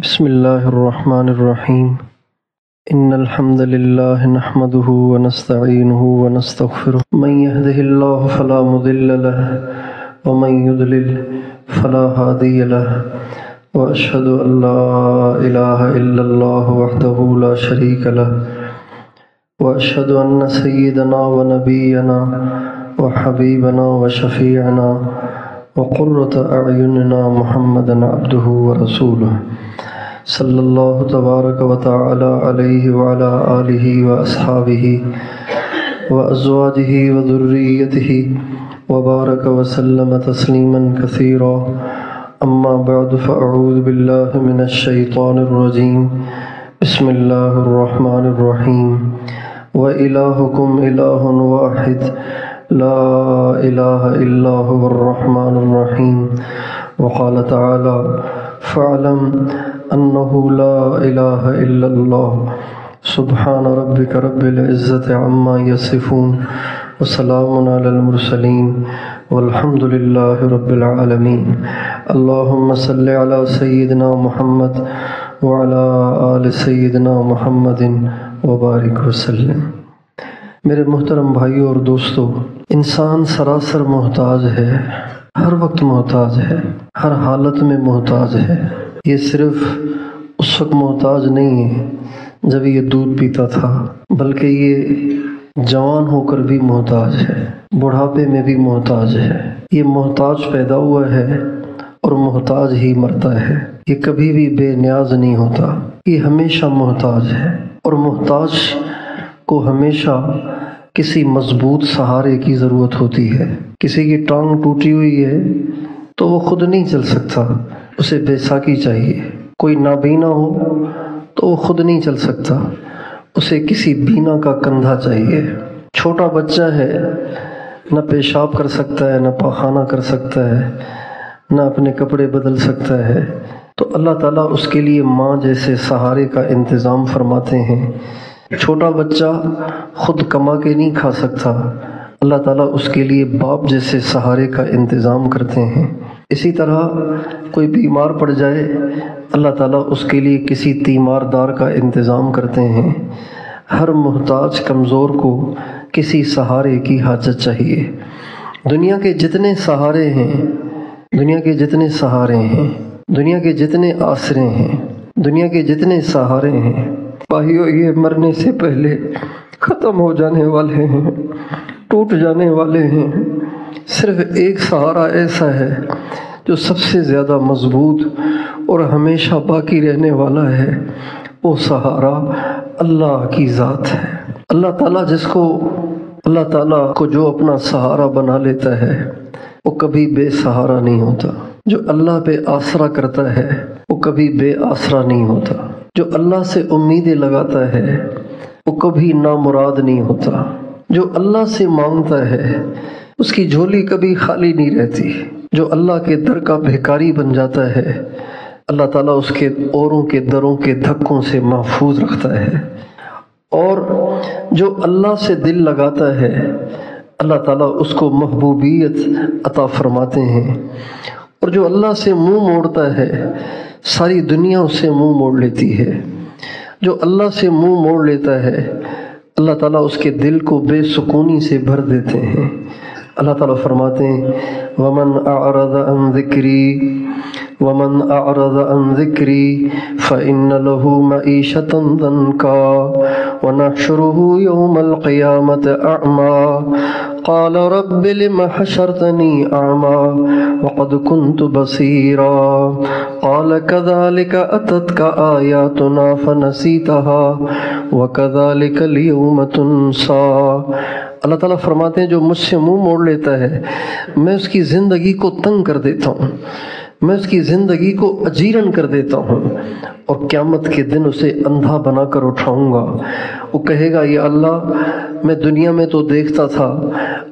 بسم الله الرحمن الرحيم إن الحمد لله نحمده ونستعينه ونستغفره من يهده الله فلا مضل له ومن يضلل فلا هادي له وأشهد أن لا إله إلا الله وحده لا شريك له وأشهد أن سيدنا ونبينا وحبيبنا وشفيعنا وقرة أعيننا محمدا عبده ورسوله صلی اللہ تبارک و تعالی علیہ وعلی آلہ واصحابہ وازواجہ وذریتہ وبارک وسلم تسلیما کثیرا اما بعد فاعوذ باللہ من الشیطان الرجیم بسم اللہ الرحمن الرحیم وإلہکم الہ واحد لا الہ الا هو الرحمن الرحیم وقال تعالی فاعلم أنه لا إله إلا الله سبحان ربك رب العزة عما يصفون وسلام على المرسلين والحمد لله رب العالمين اللهم صل على سيدنا محمد وعلى آل سيدنا محمد وبارك وسلم۔ میرے محترم بھائیوں اور دوستو، انسان سراسر محتاج ہے، ہر وقت محتاج ہے، ہر حالت میں محتاج ہے۔ یہ صرف اس وقت محتاج نہیں ہے جب یہ دودھ پیتا تھا، بلکہ یہ جوان ہو کر بھی محتاج ہے، بڑھاپے میں بھی محتاج ہے۔ یہ محتاج پیدا ہوا ہے اور محتاج ہی مرتا ہے۔ یہ کبھی بھی بے نیاز نہیں ہوتا، یہ ہمیشہ محتاج ہے، اور محتاج کو ہمیشہ کسی مضبوط سہارے کی ضرورت ہوتی ہے۔ کسی کی ٹانگ ٹوٹی ہوئی ہے تو وہ خود نہیں چل سکتا، اسے بیساکھی چاہیے۔ کوئی نابینا ہو تو وہ خود نہیں چل سکتا، اسے کسی بینا کا کندھا چاہیے۔ چھوٹا بچہ ہے، نہ پیشاب کر سکتا ہے، نہ پاخانہ کر سکتا ہے، نہ اپنے کپڑے بدل سکتا ہے، تو اللہ تعالیٰ اس کے لیے ماں جیسے سہارے کا انتظام فرماتے ہیں۔ چھوٹا بچہ خود کما کے نہیں کھا سکتا، اللہ تعالیٰ اس کے لیے باپ جیسے سہارے کا انتظام کرتے ہیں۔ اسی طرح کوئی بیمار پڑ جائے، اللہ تعالیٰ اس کے لیے کسی تیمار دار کا انتظام کرتے ہیں۔ ہر محتاج کمزور کو کسی سہارے کی حاجت چاہیے۔ دنیا کے جتنے سہارے ہیں، دنیا کے جتنے سہارے ہیں، دنیا کے جتنے آسرے ہیں، دنیا کے جتنے سہارے ہیں، بھائیو یہ مرنے سے پہلے ختم ہو جانے والے ہیں، ٹوٹ جانے والے ہیں۔ صرف ایک سہارا ایسا ہے جو سب سے زیادہ مضبوط اور ہمیشہ باقی رہنے والا ہے، وہ سہارا اللہ کی ذات ہے۔ اللہ تعالیٰ کو جو اپنا سہارا بنا لیتا ہے وہ کبھی بے سہارا نہیں ہوتا۔ جو اللہ پہ آسرا کرتا ہے وہ کبھی بے آسرا نہیں ہوتا۔ جو اللہ سے امیدیں لگاتا ہے وہ کبھی نامراد نہیں ہوتا۔ جو اللہ سے مانگتا ہے اس کی جھولی کبھی خالی نہیں رہتی۔ جو اللہ کے در کا بھیکاری بن جاتا ہے، اللہ تعالیٰ اس کے اوروں کے دروں کے دھکوں سے محفوظ رکھتا ہے۔ اور جو اللہ سے دل لگاتا ہے، اللہ تعالیٰ اس کو محبوبیت عطا فرماتے ہیں۔ اور جو اللہ سے منہ موڑتا ہے، ساری دنیا اس سے منہ موڑ لیتی ہے۔ جو اللہ سے منہ موڑ لیتا ہے، اللہ تعالیٰ اس کے دل کو بے سکونی سے بھر دیتے ہیں۔ اللہ تعالیٰ فرماتے ہیں وَمَنْ أَعْرَضَ عَنْ ذِكْرِي فَإِنَّ لَهُ مَعِيشَةً ضَنْكًا وَنَحْشُرُهُ يَوْمَ الْقِيَامَةِ أَعْمَى قَالَ رَبِّ لِمَ حَشَرْتَنِي أَعْمَى وَقَدْ كُنْتُ بَصِيرًا قَالَ كَذَلِكَ أَتَتْكَ آيَاتُنَا فَنَسِيتَهَا وَكَذَلِكَ الْيَوْمَ تُنْسَى۔ اللہ تعالیٰ فرماتے ہیں جو مجھ سے منہ موڑ لیتا ہے، میں اس کی زندگی کو تنگ کر دیتا ہوں، میں اس کی زندگی کو اجیرن کر دیتا ہوں، اور قیامت کے دن اسے اندھا بنا کر اٹھاؤں گا۔ وہ کہے گا یا اللہ میں دنیا میں تو دیکھتا تھا،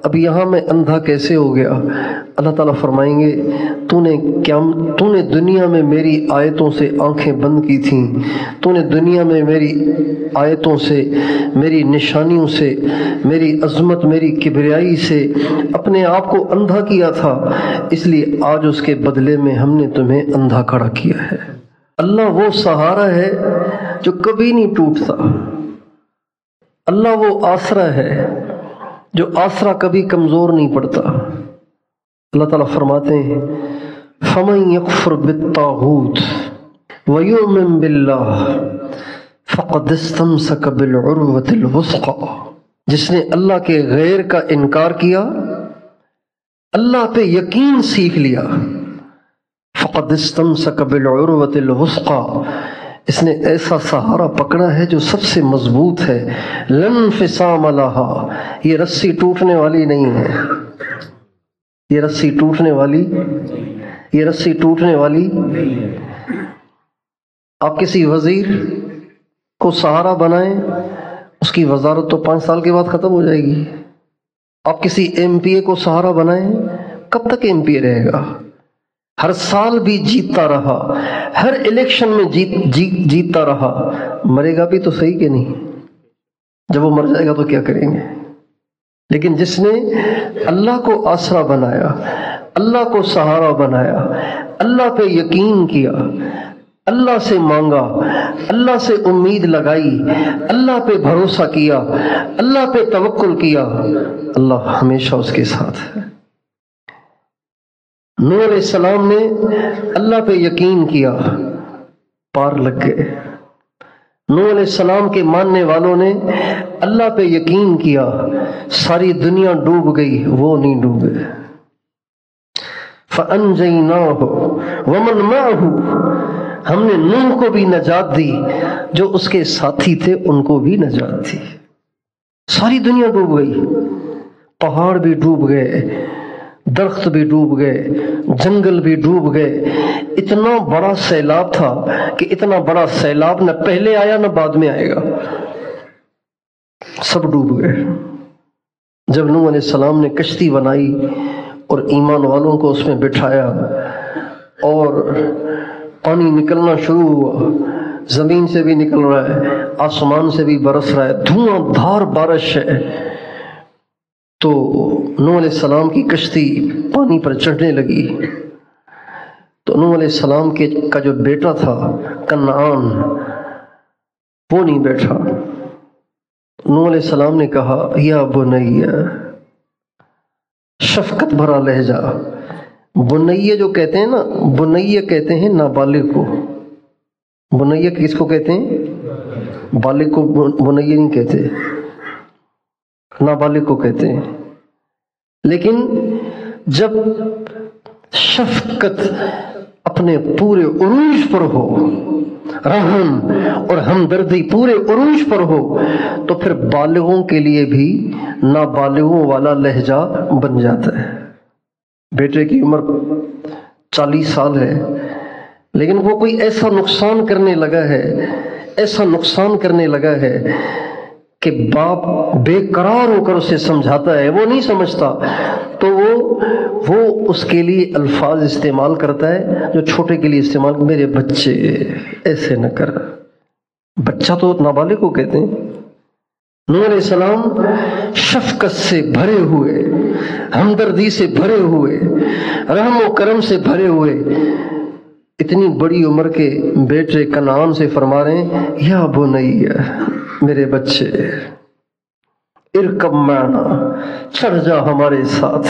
اب یہاں میں اندھا کیسے ہو گیا؟ اللہ تعالیٰ فرمائیں گے تو نے دنیا میں میری آیتوں سے آنکھیں بند کی تھیں، تو نے دنیا میں میری آیتوں سے، میری نشانیوں سے، میری عظمت، میری کبریائی سے اپنے آپ کو اندھا کیا تھا، اس لیے آج اس کے بدلے میں ہم نے تمہیں اندھا کھڑا کیا ہے۔ اللہ وہ سہارا ہے جو کبھی نہیں ٹوٹتا، اللہ وہ آسرا ہے جو آسرا کبھی کمزور نہیں پڑتا۔ اللہ تعالیٰ فرماتے ہیں فَمَن يَكْفُرْ بِالطَّاغُوتِ وَيُؤْمِن بِاللَّهِ فَقَدِ اسْتَمْسَكَ بِالْعُرْوَةِ الْوُثْقَىٰ، جس نے اللہ کے غیر کا انکار کیا، اللہ پہ یقین سیکھ لیا، فَقَدِ اسْتَمْسَكَ بِالْعُرْوَةِ الْوُثْقَىٰ، اس نے ایسا سہارا پکڑا ہے جو سب سے مضبوط ہے، لَن انفصام لَهَا، یہ رسی ٹوٹنے والی نہیں ہے، یہ رسی ٹوٹنے والی، یہ رسی ٹوٹنے والی۔ آپ کسی وزیر کو سہارا بنائیں، اس کی وزارت تو 5 سال کے بعد ختم ہو جائے گی۔ آپ کسی ایم پی اے کو سہارا بنائیں، کب تک ایم پی اے رہے گا؟ ہر سال بھی جیتتا رہا، ہر الیکشن میں جیتتا رہا، مرے گا بھی تو صحیح کہ نہیں؟ جب وہ مر جائے گا تو کیا کریں گے؟ لیکن جس نے اللہ کو آسرا بنایا، اللہ کو سہارا بنایا، اللہ پہ یقین کیا، اللہ سے مانگا، اللہ سے امید لگائی، اللہ پہ بھروسہ کیا، اللہ پہ توکل کیا، اللہ ہمیشہ اس کے ساتھ ہے۔ نوح علیہ السلام نے اللہ پہ یقین کیا، پار لگ گئے۔ نوح علیہ السلام کے ماننے والوں نے اللہ پہ یقین کیا، ساری دنیا ڈوب گئی، وہ نہیں ڈوبے۔ فَأَنْجَيْنَاهُ وَمَنْ مَعَهُ، ہم نے نوح کو بھی نجات دی، جو اس کے ساتھی تھے ان کو بھی نجات دی۔ ساری دنیا ڈوب گئی، پہاڑ بھی ڈوب گئے، درخت بھی ڈوب گئے، جنگل بھی ڈوب گئے۔ اتنا بڑا سیلاب تھا کہ اتنا بڑا سیلاب نہ پہلے آیا نہ بعد میں آئے گا، سب ڈوب گئے۔ جب نوح علیہ السلام نے کشتی بنائی اور ایمان والوں کو اس میں بٹھایا اور پانی نکلنا شروع ہوا، زمین سے بھی نکل رہا ہے، آسمان سے بھی برس رہا ہے، دھواں دھار بارش ہے، تو نوح علیہ السلام کی کشتی پانی پر چڑھنے لگی۔ تو نوح علیہ السلام کا جو بیٹا تھا کنعان، وہ نہیں بیٹھا۔ نوح علیہ السلام نے کہا یا بنی، شفقت بھرا لہجہ، بنیہ جو کہتے ہیں نا، بنیہ کہتے ہیں نابالغ کو۔ بنیہ کس کو کہتے ہیں؟ بالغ کو بنیہ نہیں کہتے، نابالغ کو کہتے ہیں۔ لیکن جب شفقت اپنے پورے عروج پر ہو، رحم اور ہمدردی پورے عروج پر ہو، تو پھر بالغوں کے لیے بھی نابالغوں والا لہجہ بن جاتا ہے۔ بیٹے کی عمر 40 سال ہے، لیکن وہ کوئی ایسا نقصان کرنے لگا ہے، ایسا نقصان کرنے لگا ہے کہ باپ بے قرار ہو کر اسے سمجھاتا ہے، وہ نہیں سمجھتا، تو وہ اس کے لیے الفاظ استعمال کرتا ہے جو چھوٹے کے لیے استعمال، میرے بچے ایسے نہ کر۔ بچہ تو نابالغ کو کہتے ہیں۔ نوح علیہ السلام شفقت سے بھرے ہوئے، ہمدردی سے بھرے ہوئے، رحم و کرم سے بھرے ہوئے، اتنی بڑی عمر کے بیٹے کنعان سے فرما رہے ہیں یا بنی، میرے بچے، ارکب معنا، چڑھ جا ہمارے ساتھ۔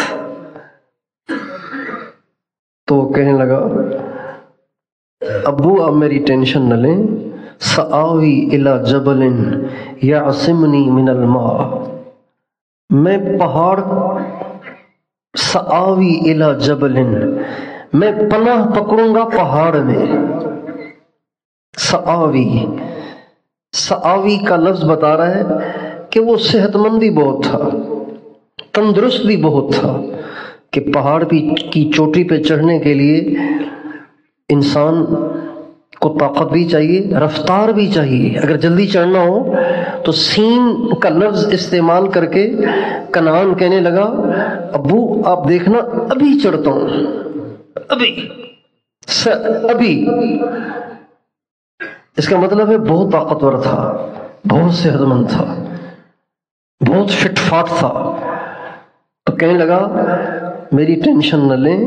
تو وہ کہنے لگا ابو آپ میری ٹینشن نہ لیں، سآوی الی جبل یعصمنی من الماء، میں پہاڑ، سآوی الی جبل، میں پناہ پکڑوں گا پہاڑ میں۔ سآوی کا لفظ بتا رہا ہے کہ وہ صحت مند بھی بہت تھا، تندرست بھی بہت تھا، کہ پہاڑ کی چوٹی پہ چڑھنے کے لیے انسان کو طاقت بھی چاہیے، رفتار بھی چاہیے۔ اگر جلدی چڑھنا ہو تو سین کا لفظ استعمال کر کے کنعان کہنے لگا ابو آپ دیکھنا ابھی چڑھتا ہوں، ابھی۔ اس کا مطلب ہے بہت طاقتور تھا، بہت صحت مند تھا، بہت فٹ فاٹ تھا۔ تو کہنے لگا میری ٹینشن نہ لیں،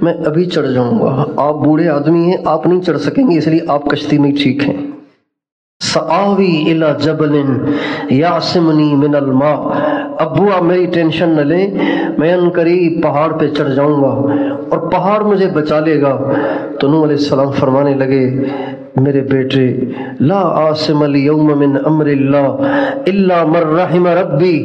میں ابھی چڑھ جاؤں گا، آپ بوڑھے آدمی ہیں، آپ نہیں چڑھ سکیں گے، اس لیے آپ کشتی میں ٹھیک ہیں۔ سآوی الی جبل یعصمنی من الماء، ابو آپ میری ٹینشن نہ لیں، میں ان قریب پہاڑ پہ چڑھ جاؤں گا اور پہاڑ مجھے بچا لے گا۔ تو نوح علیہ السلام فرمانے لگے، میرے بیٹے، لا عاصم اليوم من امر اللہ الا من رحم ربی،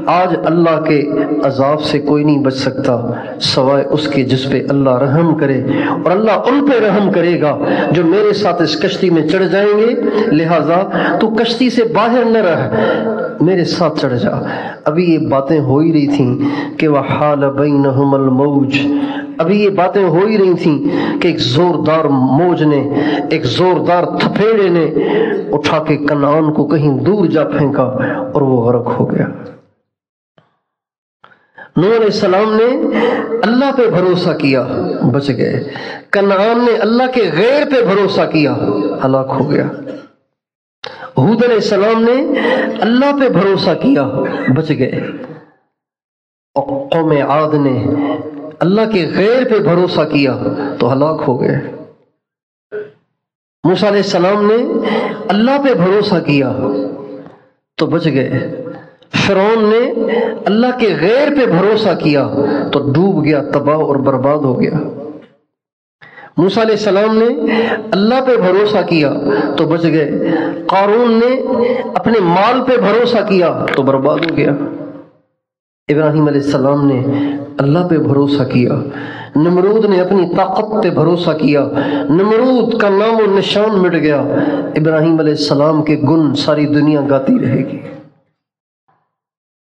آج اللہ کے عذاب سے کوئی نہیں بچ سکتا سوائے اس کے جس پہ اللہ رحم کرے، اور اللہ ان پہ رحم کرے گا جو میرے ساتھ اس کشتی میں چڑھ جائیں گے، لہٰذا تو کشتی سے باہر نہ رہ، میرے ساتھ چڑھ جا۔ ابھی یہ باتیں ہو ہی رہی تھیں کہ وحال بینہم الموج، ابھی یہ باتیں ہو ہی رہی تھیں کہ ایک زوردار موج نے، ایک زوردار تھپیڑے نے اٹھا کے کنعان کو کہیں دور جا پھینکا اور وہ غرق ہو گیا۔ نوح علیہ السلام نے اللہ پہ بھروسہ کیا، بچ گئے۔ کنعان نے اللہ کے غیر پہ بھروسہ کیا، ہلاک ہو گیا۔ ہود علیہ السلام نے اللہ پہ بھروسہ کیا، بچ گئے۔ اور قوم عاد نے اللہ کے غیر پہ بھروسہ کیا تو ہلاک ہو گئے۔ موسیٰ علیہ السلام نے اللہ پہ بھروسہ کیا تو بچ گئے۔ فرعون نے اللہ کے غیر پہ بھروسہ کیا تو ڈوب گیا، تباہ اور برباد ہو گیا۔ موسیٰ علیہ السلام نے اللہ پہ بھروسہ کیا تو بچ گئے۔ قارون نے اپنے مال پہ بھروسہ کیا تو برباد ہو گیا۔ ابراہیم علیہ السلام نے اللہ پہ بھروسہ کیا۔ نمرود نے اپنی طاقت پہ بھروسہ کیا، نمرود کا نام و نشان مٹ گیا۔ ابراہیم علیہ السلام کے گن ساری دنیا گاتی رہے گی۔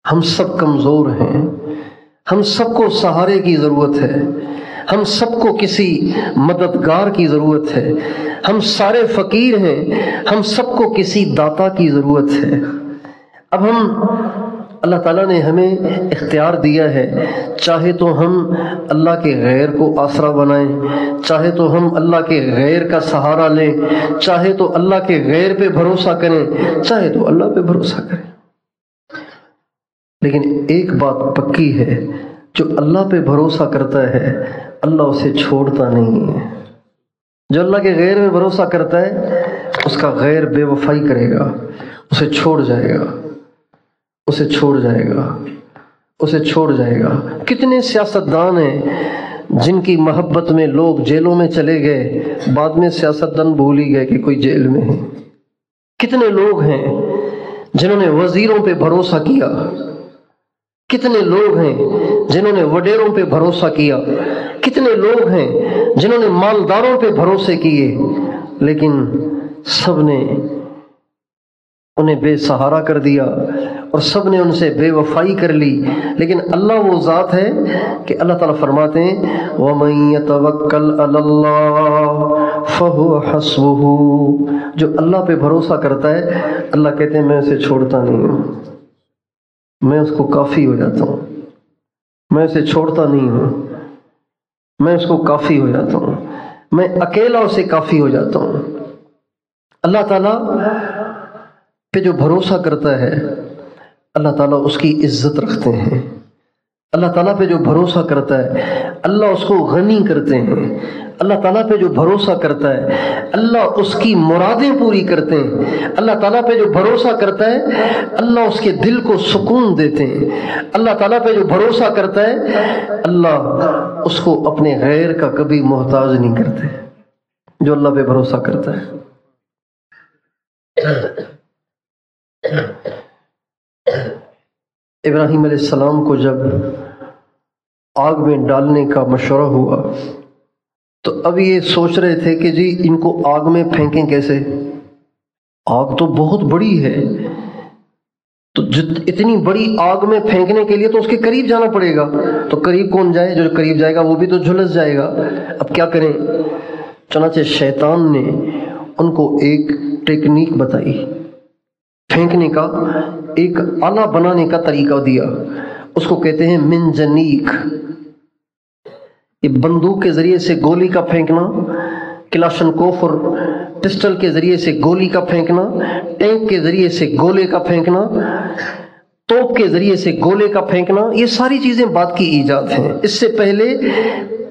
ہم سب کمزور ہیں، ہم سب کو سہارے کی ضرورت ہے، ہم سب کو کسی مددگار کی ضرورت ہے، ہم سارے فقیر ہیں، ہم سب کو کسی داتا کی ضرورت ہے۔ اب اللہ تعالیٰ نے ہمیں اختیار دیا ہے، چاہے تو ہم اللہ کے غیر کو آسرا بنائیں، چاہے تو ہم اللہ کے غیر کا سہارا لیں، چاہے تو اللہ کے غیر پہ بھروسہ کریں، چاہے تو اللہ پہ بھروسہ کریں۔ لیکن ایک بات پکی ہے، جو اللہ پہ بھروسہ کرتا ہے اللہ اسے چھوڑتا نہیں ہے۔ جو اللہ کے غیر میں بھروسہ کرتا ہے اس کا غیر بے وفائی کرے گا، اسے چھوڑ جائے گا، اسے چھوڑ جائے گا، اسے چھوڑ جائے گا۔ کتنے سیاستدان ہیں جن کی محبت میں لوگ جیلوں میں چلے گئے، بعد میں سیاستدان بھول ہی گئے کہ کوئی جیل میں ہے۔ کتنے لوگ ہیں جنہوں نے وزیروں پہ بھروسہ کیا، کتنے لوگ ہیں جنہوں نے وڈیروں پہ بھروسہ کیا، کتنے لوگ ہیں جنہوں نے مالداروں پہ بھروسے کیے، لیکن سب نے انہیں بے سہارا کر دیا اور سب نے ان سے بے وفائی کر لی۔ لیکن اللہ وہ ذات ہے کہ اللہ تعالیٰ فرماتے ہیں وَمَن يَتَوَكَّلْ عَلَى اللَّهِ فَهُوَ حَسْبُهُ، جو اللہ پہ بھروسہ کرتا ہے اللہ کہتے ہیں میں اسے چھوڑتا نہیں ہوں، میں اس کو کافی ہو جاتا ہوں، میں اسے چھوڑتا نہیں ہوں، میں اس کو کافی ہو جاتا ہوں، میں اکیلا اسے کافی ہو جاتا ہوں۔ اللہ تعالیٰ پہ جو بھروسہ کرتا ہے اللہ تعالیٰ اس کی عزت رکھتے ہیں۔ اللہ تعالیٰ پہ جو بھروسہ کرتا ہے اللہ اس کو غنی کرتے ہیں۔ اللہ تعالیٰ پہ جو بھروسہ کرتا ہے اللہ اس کی مرادیں پوری کرتے ہیں۔ اللہ تعالیٰ پہ جو بھروسہ کرتا ہے اللہ اس کے دل کو سکون دیتے ہیں۔ اللہ تعالیٰ پہ جو بھروسہ کرتا ہے اللہ اس کو اپنے غیر کا کبھی محتاج نہیں کرتے۔ جو اللہ پہ بھروسہ کرتا ہے ابراہیم علیہ السلام کو جب آگ میں ڈالنے کا مشورہ ہوا تو اب یہ سوچ رہے تھے کہ جی ان کو آگ میں پھینکیں کیسے، آگ تو بہت بڑی ہے، تو اتنی بڑی آگ میں پھینکنے کے لیے تو اس کے قریب جانا پڑے گا، تو قریب کون جائے؟ جو قریب جائے گا وہ بھی تو جھلس جائے گا۔ اب کیا کریں؟ چنانچہ شیطان نے ان کو ایک ٹیکنیک بتائی، پھینکنے کا ایک آلہ بنانے کا طریقہ دیا، اس کو کہتے ہیں منجنیک۔ یہ بندوق کے ذریعے سے گولی کا پھینکنا، کلاشنکوف اور پسٹل کے ذریعے سے گولی کا پھینکنا، ٹینک کے ذریعے سے گولے کا پھینکنا، توپ کے ذریعے سے گولے کا پھینکنا، یہ ساری چیزیں بعد کی ایجاد ہیں۔ اس سے پہلے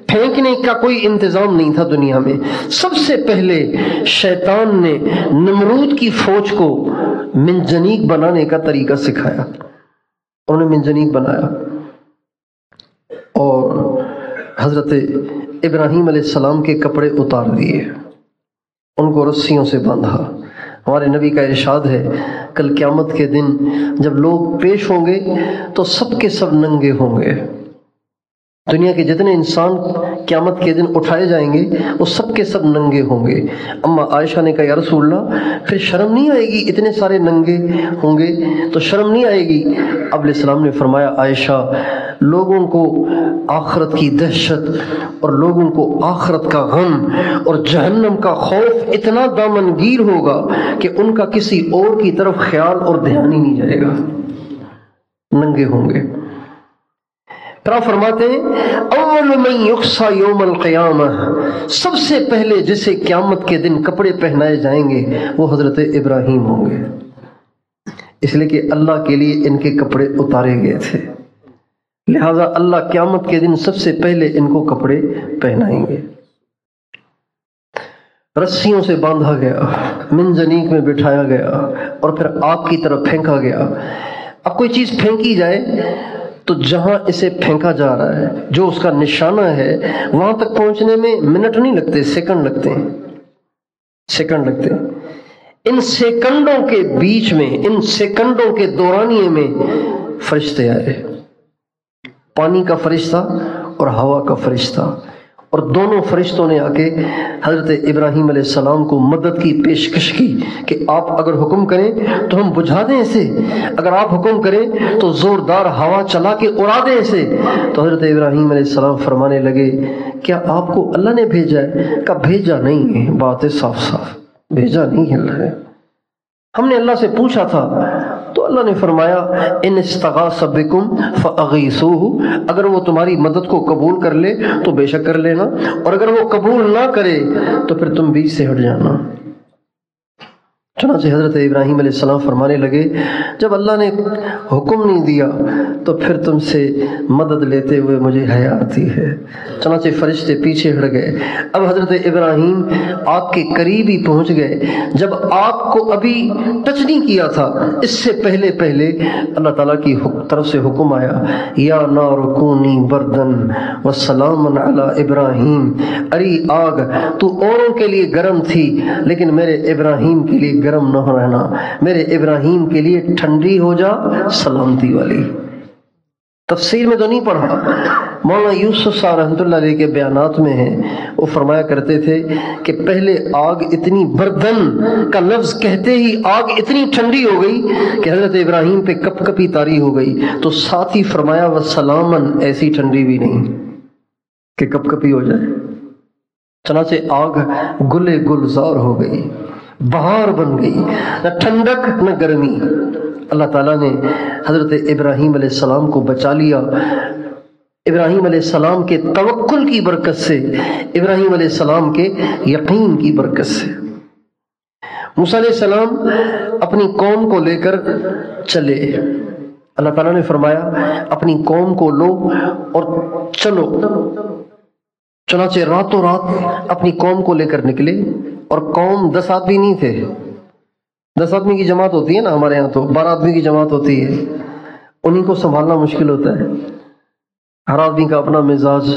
پھینکنے کا کوئی انتظام نہیں تھا دنیا میں۔ سب سے پہلے شیطان نے نمرود کی فوج کو منجنیق بنانے کا طریقہ سکھایا، انہوں نے منجنیق بنایا اور حضرت ابراہیم علیہ السلام کے کپڑے اتار دیے، ان کو رسیوں سے باندھا۔ ہمارے نبی کا ارشاد ہے کل قیامت کے دن جب لوگ پیش ہوں گے تو سب کے سب ننگے ہوں گے۔ دنیا کے جتنے انسان قیامت کے دن اٹھائے جائیں گے وہ سب کے سب ننگے ہوں گے۔ اما عائشہ نے کہا یا رسول اللہ پھر شرم نہیں آئے گی؟ اتنے سارے ننگے ہوں گے تو شرم نہیں آئے گی؟ اب علیہ السلام نے فرمایا عائشہ، لوگوں کو آخرت کی دہشت اور لوگوں کو آخرت کا غم اور جہنم کا خوف اتنا دامنگیر ہوگا کہ ان کا کسی اور کی طرف خیال اور دھیان ہی نہیں جائے گا، ننگے ہوں گے۔ پھر آپ فرماتے ہیں اول من یقصی یوم القیامہ، سب سے پہلے جسے قیامت کے دن کپڑے پہنائے جائیں گے وہ حضرت ابراہیم ہوں گے، اس لیے کہ اللہ کے لیے ان کے کپڑے اتارے گئے تھے، لہذا اللہ قیامت کے دن سب سے پہلے ان کو کپڑے پہنائیں گے۔ رسیوں سے باندھا گیا، منجنیق میں بٹھایا گیا اور پھر آگ کی طرف پھینکا گیا۔ اب کوئی چیز پھینکی جائے تو جہاں اسے پھینکا جا رہا ہے جو اس کا نشانہ ہے وہاں تک پہنچنے میں منٹ نہیں لگتے، سیکنڈ لگتے ہیں، سیکنڈ لگتے ہیں۔ ان سیکنڈوں کے بیچ میں، ان سیکنڈوں کے دورانیے میں فرشتے آئے، پانی کا فرشتہ اور ہوا کا فرشتہ، اور دونوں فرشتوں نے آ کے حضرت ابراہیم علیہ السلام کو مدد کی پیشکش کی کہ آپ اگر حکم کریں تو ہم بجھا دیں اسے، اگر آپ حکم کریں تو زوردار ہوا چلا کے اڑا دیں اسے۔ تو حضرت ابراہیم علیہ السلام فرمانے لگے کیا آپ کو اللہ نے بھیجا ہے؟ کہا بھیجا نہیں ہے، بات ہے صاف صاف، بھیجا نہیں ہے اللہ نے، ہم نے اللہ سے پوچھا تھا تو اللہ نے فرمایا ان استغاث بکم فاغیثوہ، اگر وہ تمہاری مدد کو قبول کر لے تو بے شک کر لینا، اور اگر وہ قبول نہ کرے تو پھر تم بیچ سے ہٹ جانا۔ چنانچہ حضرت ابراہیم علیہ السلام فرمانے لگے جب اللہ نے حکم نہیں دیا تو پھر تم سے مدد لیتے ہوئے مجھے حیا آتی ہے۔ چنانچہ فرشتے پیچھے ہٹ گئے۔ اب حضرت ابراہیم آگ کے قریب ہی پہنچ گئے، جب آگ کو ابھی ٹچ نہیں کیا تھا اس سے پہلے اللہ تعالیٰ کی طرف سے حکم آیا یا نار کونی بردن وسلام علی ابراہیم، اری آگ تو اوروں کے لیے گرم تھی لیکن میرے ابراہیم کے لیے گرم نہ رہنا، میرے ابراہیم کے لیے ٹھنڈی ہو جا سلامتی والی۔ تفسیر میں تو نہیں پڑھا، مولانا یوسف صاحب رحمۃ اللہ علیہ کے بیانات میں ہے، وہ فرمایا کرتے تھے کہ پہلے آگ اتنی بردن کا لفظ کہتے ہی آگ اتنی ٹھنڈی ہو گئی کہ حضرت ابراہیم پہ کپ کپی طاری ہو گئی، تو ساتھ ہی فرمایا وسلامن، ایسی ٹھنڈی بھی نہیں کہ کپ کپی ہو جائے۔ چنانچہ آگ گلے گلزار ہو گئی، بہار بن گئی، نہ ٹھنڈک نہ گرمی۔ اللہ تعالیٰ نے حضرت ابراہیم علیہ السلام کو بچا لیا، ابراہیم علیہ السلام کے توکل کی برکت سے، ابراہیم علیہ السلام کے یقین کی برکت سے۔ موسیٰ علیہ السلام اپنی قوم کو لے کر چلے، اللہ تعالیٰ نے فرمایا اپنی قوم کو لو اور چلو۔ چنانچہ راتوں رات اپنی قوم کو لے کر نکلے، اور قوم 10 آدمی نہیں تھے، 10 آدمی کی جماعت ہوتی ہے نا، ہمارے ہاں تو 12 آدمی کی جماعت ہوتی ہے، انہیں کو سنبھالنا مشکل ہوتا ہے، ہر آدمی کا اپنا مزاج،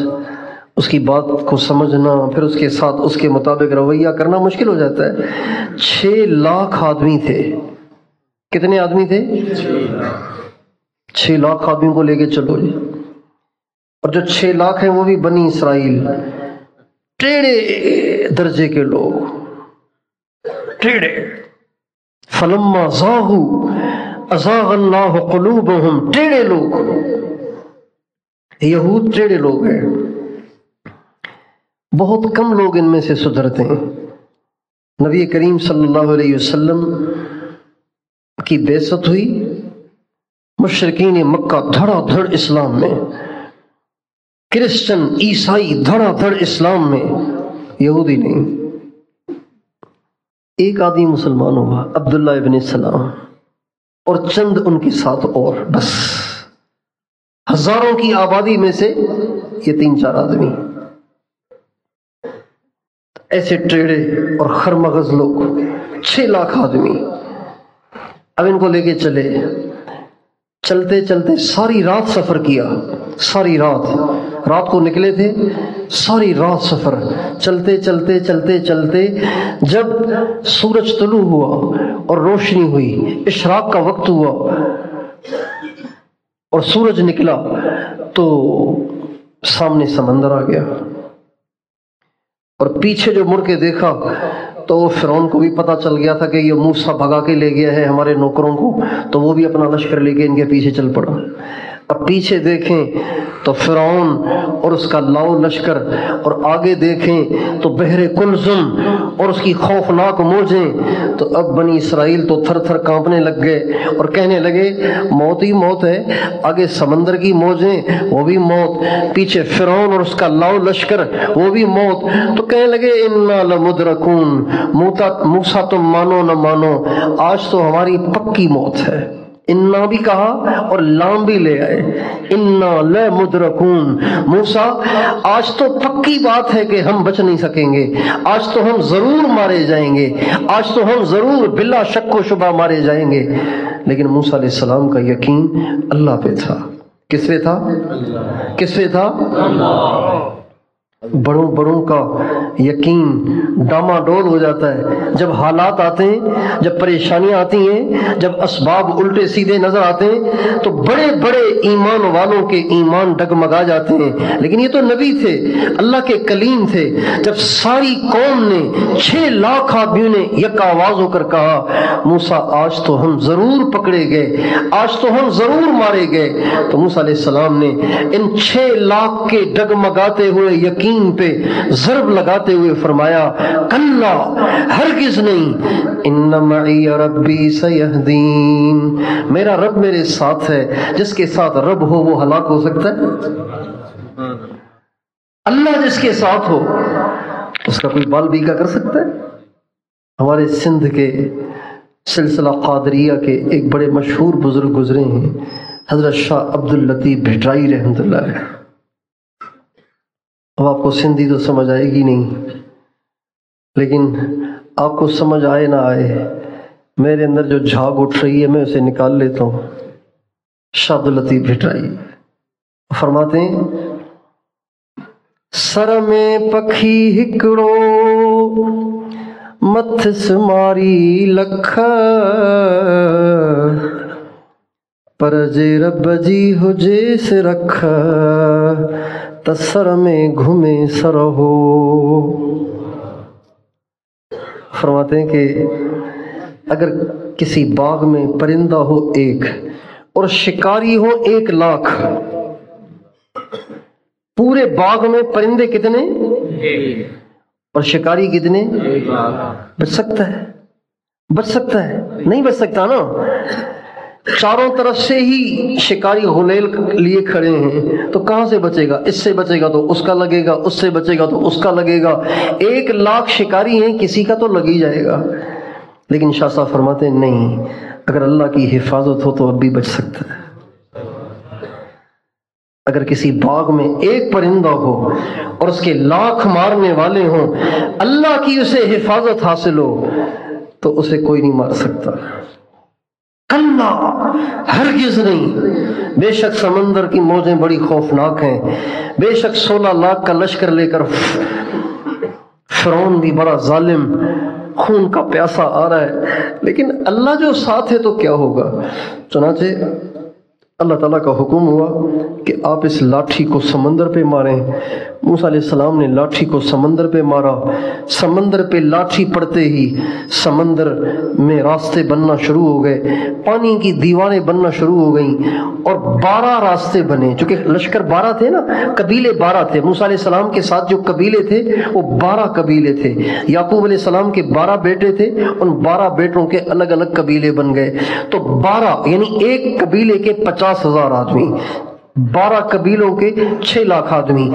اس کی بات کو سمجھنا، پھر اس کے ساتھ اس کے مطابق رویہ کرنا مشکل ہو جاتا ہے۔ 6 لاکھ آدمی تھے، کتنے آدمی تھے؟ 6 لاکھ آدمیوں کو لے کے چلو جی، اور جو 6 لاکھ ہیں وہ بھی بنی اسرائیل، ٹیڑے درجے کے لوگ، ٹیڑے۔ فلما زاغوا ازاغ اللہ قلوبہم، ٹیڑے لوگ، یہود ٹیڑے لوگ ہیں، بہت کم لوگ ان میں سے سدھرتے ہیں۔ نبی کریم صلی اللہ علیہ وسلم کی بعثت ہوئی، مشرکین مکہ دھڑا دھڑ اسلام میں، کرسچن عیسائی دھڑا دھڑ اسلام میں، یہودی نہیں۔ ایک آدمی مسلمان ہوا، عبداللہ ابن سلام، اور چند ان کے ساتھ اور، بس ہزاروں کی آبادی میں سے یہ 3-4 آدمی، ایسے ٹیڑے اور خرمغز لوگ، 6 لاکھ آدمی۔ اب ان کو لے کے چلے، چلتے چلتے ساری رات سفر کیا، ساری رات کو نکلے تھے، ساری رات سفر، چلتے چلتے چلتے چلتے جب سورج طلوع ہوا اور روشنی ہوئی، اشراق کا وقت ہوا اور سورج نکلا، تو سامنے سمندر آ گیا، اور پیچھے جو مڑ کے دیکھا تو فرعون کو بھی پتہ چل گیا تھا کہ یہ موسیٰ بھگا کے لے گیا ہے ہمارے نوکروں کو، تو وہ بھی اپنا لشکر لے کے ان کے پیچھے چل پڑا۔ اب پیچھے دیکھیں تو فرعون اور اس کا لاؤ لشکر، اور آگے دیکھیں تو بحر کلثم اور اس کی خوفناک موجیں۔ تو اب بنی اسرائیل تو تھر تھر کانپنے لگ گئے اور کہنے لگے موت ہی موت ہے، آگے سمندر کی موجیں وہ بھی موت، پیچھے فرعون اور اس کا لاؤ لشکر وہ بھی موت۔ تو کہنے لگے انا لمدرکون، موسیٰ تم مانو نہ مانو آج تو ہماری پکی موت ہے۔ انا بھی کہا اور لام بھی لے آئے، انا لمدرکون، موسیٰ آج تو پکی بات ہے کہ ہم بچ نہیں سکیں گے، آج تو ہم ضرور مارے جائیں گے، آج تو ہم ضرور بلا شک و شبہ مارے جائیں گے۔ لیکن موسیٰ علیہ السلام کا یقین اللہ پہ تھا۔ کس پہ تھا؟ کس پہ تھا؟ بڑوں کا یقین ڈاماڈول ہو جاتا ہے جب حالات آتے ہیں، جب پریشانیاں آتی ہیں، جب اسباب الٹے سیدھے نظر آتے ہیں تو بڑے بڑے ایمان والوں کے ایمان ڈگمگا جاتے ہیں۔ لیکن یہ تو نبی تھے، اللہ کے کلیم تھے۔ جب ساری قوم نے 6 لاکھ آدمیوں نے یک آواز ہو کر کہا موسیٰ آج تو ہم ضرور پکڑے گئے، آج تو ہم ضرور مارے گئے، تو موسیٰ علیہ السلام نے ان 6 لاکھ کے ڈگمگاتے ہوئے یقین پہ ضرب لگاتے ہوئے فرمایا کلا، ہرگز نہیں، ان معی ربی سیہدین، میرا رب میرے ساتھ ہے۔ جس کے ساتھ رب ہو وہ ہلاک ہو سکتا ہے؟ اللہ جس کے ساتھ ہو اس کا کوئی بال بیگا کر سکتا ہے؟ ہمارے سندھ کے سلسلہ قادریہ کے ایک بڑے مشہور بزرگ گزرے ہیں، حضرت شاہ عبداللطیف بھٹرائی رحمۃ اللہ علیہ۔ اب آپ کو سندھی تو سمجھ آئے گی نہیں، لیکن آپ کو سمجھ آئے نہ آئے، میرے اندر جو جھاگ اٹھ رہی ہے میں اسے نکال لیتا ہوں۔ شاہ عبداللطیف بھٹرائی فرماتے ہیں سر میں پکھی ہکڑو متھ سماری لکھ، پر جے رب جی ہوجے سے رکھ، تسر میں گھومے سر ہو۔ فرماتے ہیں کہ اگر کسی باغ میں پرندہ ہو ایک اور شکاری ہو 1 لاکھ، پورے باغ میں پرندے کتنے اور شکاری کتنے؟ بچ سکتا ہے؟ بچ سکتا ہے؟ نہیں بچ سکتا نا۔ چاروں طرف سے ہی شکاری غلیل لیے کھڑے ہیں، تو کہاں سے بچے گا؟ اس سے بچے گا تو اس کا لگے گا، اس سے بچے گا تو اس کا لگے گا۔ 1 لاکھ شکاری ہیں، کسی کا تو لگ ہی جائے گا۔ لیکن شاہ صاحب فرماتے ہیں نہیں، اگر اللہ کی حفاظت ہو تو اب بھی بچ سکتا ہے۔ اگر کسی باغ میں 1 پرندہ ہو اور اس کے لاکھ مارنے والے ہوں، اللہ کی اسے حفاظت حاصل ہو تو اسے کوئی نہیں مار سکتا۔ اللہ ہرگز نہیں، بے شک سمندر کی موجیں بڑی خوفناک ہیں، بے شک 16 لاکھ کا لشکر لے کر فرعون بھی بڑا ظالم خون کا پیاسا آ رہا ہے، لیکن اللہ جو ساتھ ہے تو کیا ہوگا۔ چنانچہ اللہ تعالیٰ کا حکم ہوا کہ آپ اس لاٹھی کو سمندر پہ ماریں۔ موسیٰ علیہ السلام نے لاٹھی کو سمندر پہ مارا، سمندر پہ لاٹھی پڑتے ہی سمندر میں راستے بننا شروع ہو گئے، پانی کی دیواریں بننا شروع ہو گئیں، اور 12 راستے بنے، چونکہ لشکر 12 تھے نا، قبیلے 12 تھے۔ موسیٰ علیہ السلام کے ساتھ جو قبیلے تھے وہ 12 قبیلے تھے۔ یعقوب علیہ السلام کے 12 بیٹے تھے، ان 12 بیٹوں کے الگ الگ قبیلے بن گئے، تو 12 یعنی ایک قبیلے کے 50,000 آدمی، 12 قبیلوں کے 6 لاکھ آدمی،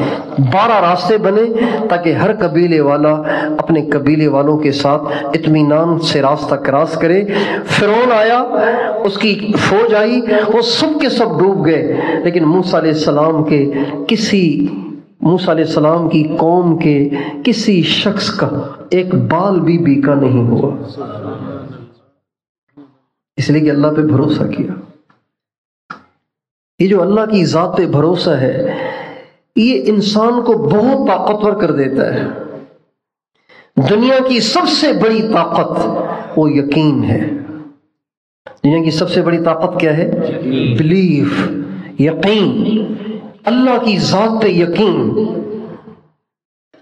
12 راستے بنے تاکہ ہر قبیلے والا اپنے قبیلے والوں کے ساتھ اطمینان سے راستہ کراس کرے۔ فرعون آیا، اس کی فوج آئی، وہ سب کے سب ڈوب گئے، لیکن موسیٰ علیہ السلام کی قوم کے کسی شخص کا ایک بال بھی بیکا نہیں ہوا، اس لیے کہ اللہ پہ بھروسہ کیا۔ یہ جو اللہ کی ذات پہ بھروسہ ہے، یہ انسان کو بہت طاقتور کر دیتا ہے۔ دنیا کی سب سے بڑی طاقت وہ یقین ہے۔ دنیا کی سب سے بڑی طاقت کیا ہے؟ بلیف، یقین، اللہ کی ذات پہ یقین،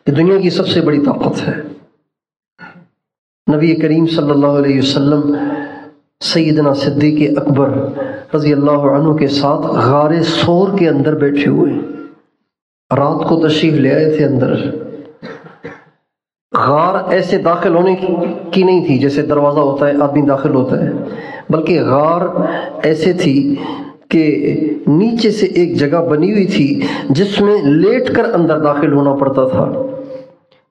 یہ دنیا کی سب سے بڑی طاقت ہے۔ نبی کریم صلی اللہ علیہ وسلم سیدنا صدیق اکبر رضی اللہ عنہ کے ساتھ غار ثور کے اندر بیٹھے ہوئے، رات کو تشریف لے آئے تھے اندر۔ غار ایسے داخل ہونے کی نہیں تھی جیسے دروازہ ہوتا ہے آدمی داخل ہوتا ہے، بلکہ غار ایسے تھی کہ نیچے سے ایک جگہ بنی ہوئی تھی جس میں لیٹ کر اندر داخل ہونا پڑتا تھا۔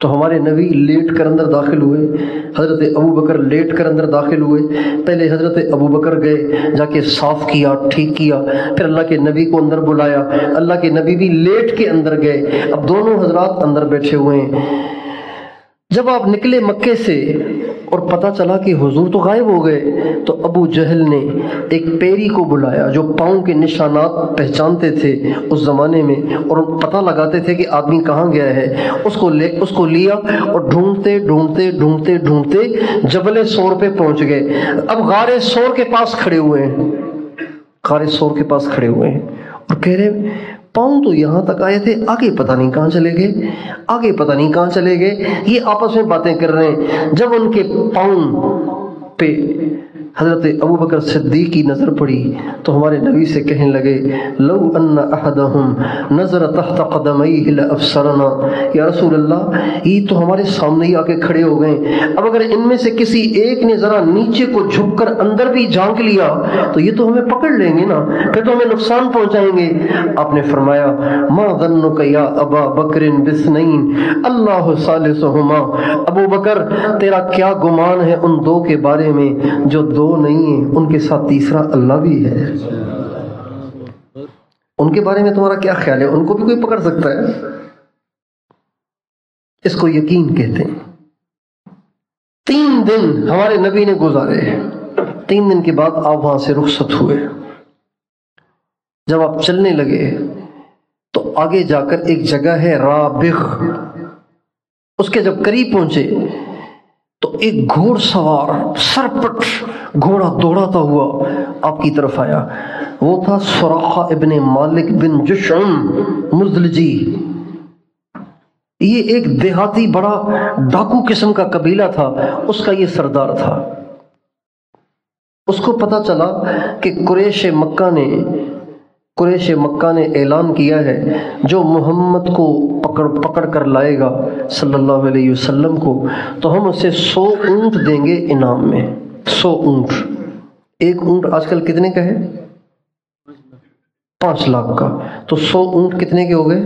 تو ہمارے نبی لیٹ کر اندر داخل ہوئے، حضرت ابو بکر لیٹ کر اندر داخل ہوئے۔ پہلے حضرت ابو بکر گئے، جا کے صاف کیا، ٹھیک کیا، پھر اللہ کے نبی کو اندر بلایا، اللہ کے نبی بھی لیٹ کے اندر گئے، اب دونوں حضرات اندر بیٹھے ہوئے ہیں۔ جب آپ نکلے مکے سے اور پتہ چلا کہ حضور تو غائب ہو گئے، تو ابو جہل نے ایک پیری کو بلایا جو پاؤں کے نشانات پہچانتے تھے اس زمانے میں اور پتہ لگاتے تھے کہ آدمی کہاں گیا ہے، اس کو لیا اور ڈھونڈتے جبل ثور پہ پہنچ گئے۔ اب غار ثور کے پاس کھڑے ہوئے ہیں اور کہہ رہے پاؤں تو یہاں تک آئے تھے، آگے پتہ نہیں کہاں چلے گئے، یہ آپس میں باتیں کر رہے ہیں۔ جب ان کے پاؤں پہ حضرت ابوبکر صدیق کی نظر پڑی تو ہمارے نبی سے کہنے لگے لو ان احدہم نظر تحت قدمیہ لابصرنا، یا رسول اللہ یہ تو ہمارے سامنے ہی آ کے کھڑے ہو گئے، اب اگر ان میں سے کسی ایک نے ذرا نیچے کو جھک کر اندر بھی جھانک لیا تو یہ تو ہمیں پکڑ لیں گے نا، پھر تو ہمیں نقصان پہنچائیں گے۔ آپ نے فرمایا ما ظنک یا ابا بکر باثنین اللہ ثالثہما، ابو بکر تیرا کیا گمان ہے ان دو کے بارے میں جو دو نہیں ہیں، ان کے ساتھ تیسرا اللہ بھی ہے۔ ان کے بارے میں تمہارا کیا خیال ہے؟ ان کو بھی کوئی پکڑ سکتا ہے؟ اس کو یقین کہتے ہیں۔ 3 دن ہمارے نبی نے گزارے، 3 دن کے بعد آپ وہاں سے رخصت ہوئے۔ جب آپ چلنے لگے تو آگے جا کر ایک جگہ ہے رابغ، اس کے جب قریب پہنچے تو ایک گھوڑ سوار سرپٹ گھوڑا دوڑاتا ہوا آپ کی طرف آیا، وہ تھا سراقہ ابن مالک بن جشعم مزدلجی۔ یہ ایک دیہاتی بڑا ڈاکو قسم کا قبیلہ تھا، اس کا یہ سردار تھا۔ اس کو پتہ چلا کہ قریش مکہ نے اعلان کیا ہے جو محمد کو پکڑ کر لائے گا صلی اللہ علیہ وسلم کو تو ہم اسے 100 اونٹ دیں گے انعام میں۔ 100 اونٹ، ایک اونٹ آج کل کتنے کا ہے؟ 5 لاکھ کا، تو 100 اونٹ کتنے کے ہو گئے؟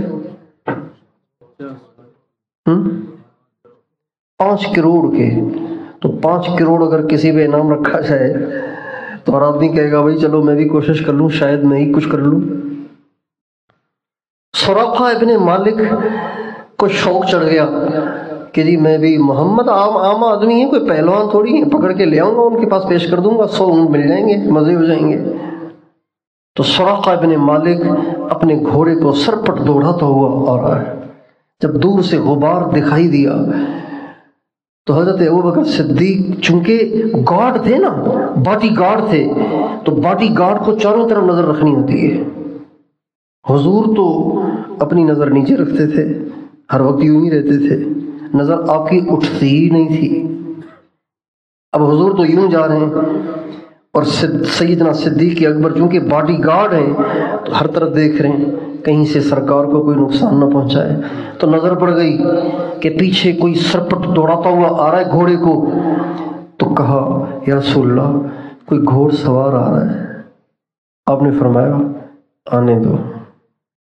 5 کروڑ کے۔ تو 5 کروڑ اگر کسی پہ انعام رکھا جائے تو ہر آدمی کہے گا بھائی چلو میں بھی کوشش کر لوں، شاید میں ہی کچھ کر لوں۔ سراقہ ابن مالک کو شوق چڑھ گیا کہ جی میں بھی محمد عام آدمی ہیں، کوئی پہلوان تھوڑی ہیں، پکڑ کے لے آؤں گا، ان کے پاس پیش کر دوں گا، 100 اونٹ مل جائیں گے، مزے ہو جائیں گے۔ تو سراقہ ابن مالک اپنے گھوڑے کو سرپٹ دوڑاتا ہوا آ رہا ہے۔ جب دور سے غبار دکھائی دیا تو حضرت ابوبکر صدیق چونکہ گارڈ تھے نا، باڈی گارڈ تھے، تو باڈی گارڈ کو چاروں طرف نظر رکھنی ہوتی ہے۔ حضور تو اپنی نظر نیچے رکھتے تھے، ہر وقت یوں ہی رہتے تھے، نظر آپ کی اٹھتی ہی نہیں تھی۔ اب حضور تو یوں جا رہے ہیں اور سیدنا صدیق اکبر چونکہ باڈی گارڈ ہیں تو ہر طرف دیکھ رہے ہیں کہیں سے سرکار کو کوئی نقصان نہ پہنچائے۔ تو نظر پڑ گئی کہ پیچھے کوئی سرپٹ دوڑاتا ہوا آ رہا ہے گھوڑے کو، تو کہا یا رسول اللہ کوئی گھوڑ سوار آ رہا ہے۔ آپ نے فرمایا آنے دو،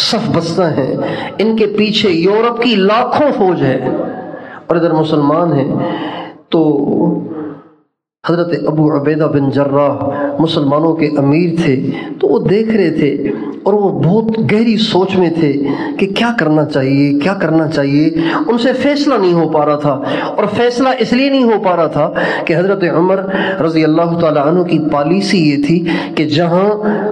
صف بستہ ہیں، ان کے پیچھے یورپ کی لاکھوں فوج ہے، اور ادھر مسلمان ہیں۔ تو حضرت ابو عبیدہ بن جراح مسلمانوں کے امیر تھے، تو وہ دیکھ رہے تھے اور وہ بہت گہری سوچ میں تھے کہ کیا کرنا چاہیے، کیا کرنا چاہیے۔ ان سے فیصلہ نہیں ہو پا رہا تھا، اور فیصلہ اس لیے نہیں ہو پا رہا تھا کہ حضرت عمر رضی اللہ تعالی عنہ کی پالیسی یہ تھی کہ جہاں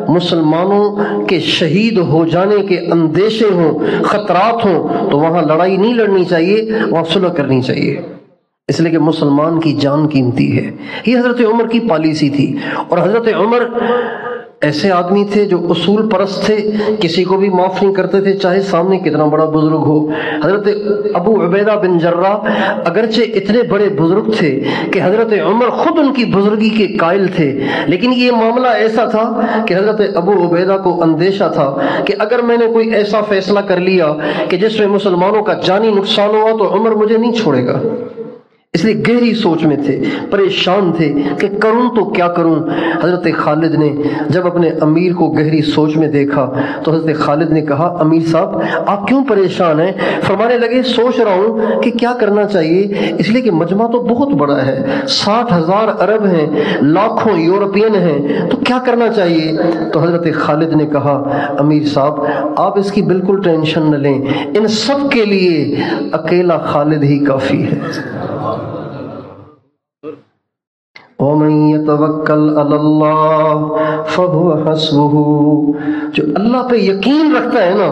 مسلمانوں کے شہید ہو جانے کے اندیشے ہوں، خطرات ہوں، تو وہاں لڑائی نہیں لڑنی چاہیے، وہاں صلح کرنی چاہیے، اس لیے کہ مسلمان کی جان قیمتی ہے۔ یہ حضرت عمر کی پالیسی تھی، اور حضرت عمر ایسے آدمی تھے جو اصول پرست تھے، کسی کو بھی معاف نہیں کرتے تھے، چاہے سامنے کتنا بڑا بزرگ ہو۔ حضرت ابو عبیدہ بن جراح اگرچہ اتنے بڑے بزرگ تھے کہ حضرت عمر خود ان کی بزرگی کے قائل تھے، لیکن یہ معاملہ ایسا تھا کہ حضرت ابو عبیدہ کو اندیشہ تھا کہ اگر میں نے کوئی ایسا فیصلہ کر لیا کہ جس میں مسلمانوں کا جانی نقصان ہوا تو عمر مجھے نہیں چھوڑے گا، اس لیے گہری سوچ میں تھے، پریشان تھے کہ کروں تو کیا کروں۔ حضرت خالد نے جب اپنے امیر کو گہری سوچ میں دیکھا تو حضرت خالد نے کہا، امیر صاحب آپ کیوں پریشان ہیں؟ فرمانے لگے، سوچ رہا ہوں کہ کیا کرنا چاہیے، اس لیے کہ مجمع تو بہت بڑا ہے، 60,000 عرب ہیں، لاکھوں یورپین ہیں، تو کیا کرنا چاہیے؟ تو حضرت خالد نے کہا، امیر صاحب آپ اس کی بالکل ٹینشن نہ لیں، ان سب کے لیے اکیلا خالد ہی کافی ہے۔ وَمَن يَتَوَكَّلْ عَلَى اللَّهِ فَهُوَ حَسْبُهُ، جو اللہ پہ یقین رکھتا ہے نا،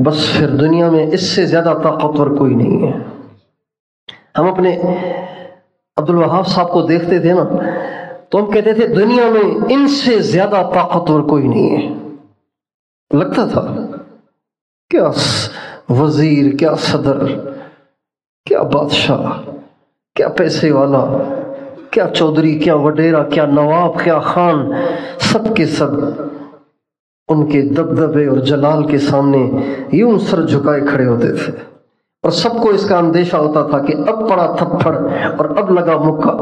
بس پھر دنیا میں اس سے زیادہ طاقتور کوئی نہیں ہے۔ ہم اپنے عبد الوہاب صاحب کو دیکھتے تھے نا، تو ہم کہتے تھے دنیا میں ان سے زیادہ طاقتور کوئی نہیں ہے۔ لگتا تھا کیا وزیر، کیا صدر، کیا بادشاہ، کیا پیسے والا، کیا چودھری، کیا وڈیرا، کیا نواب، کیا خان، سب کے سب ان کے دبدبے اور جلال کے سامنے یوں سر جھکائے کھڑے ہوتے تھے، اور سب کو اس کا اندیشہ ہوتا تھا کہ اب پڑا تھپڑ اور اب لگا مکہ۔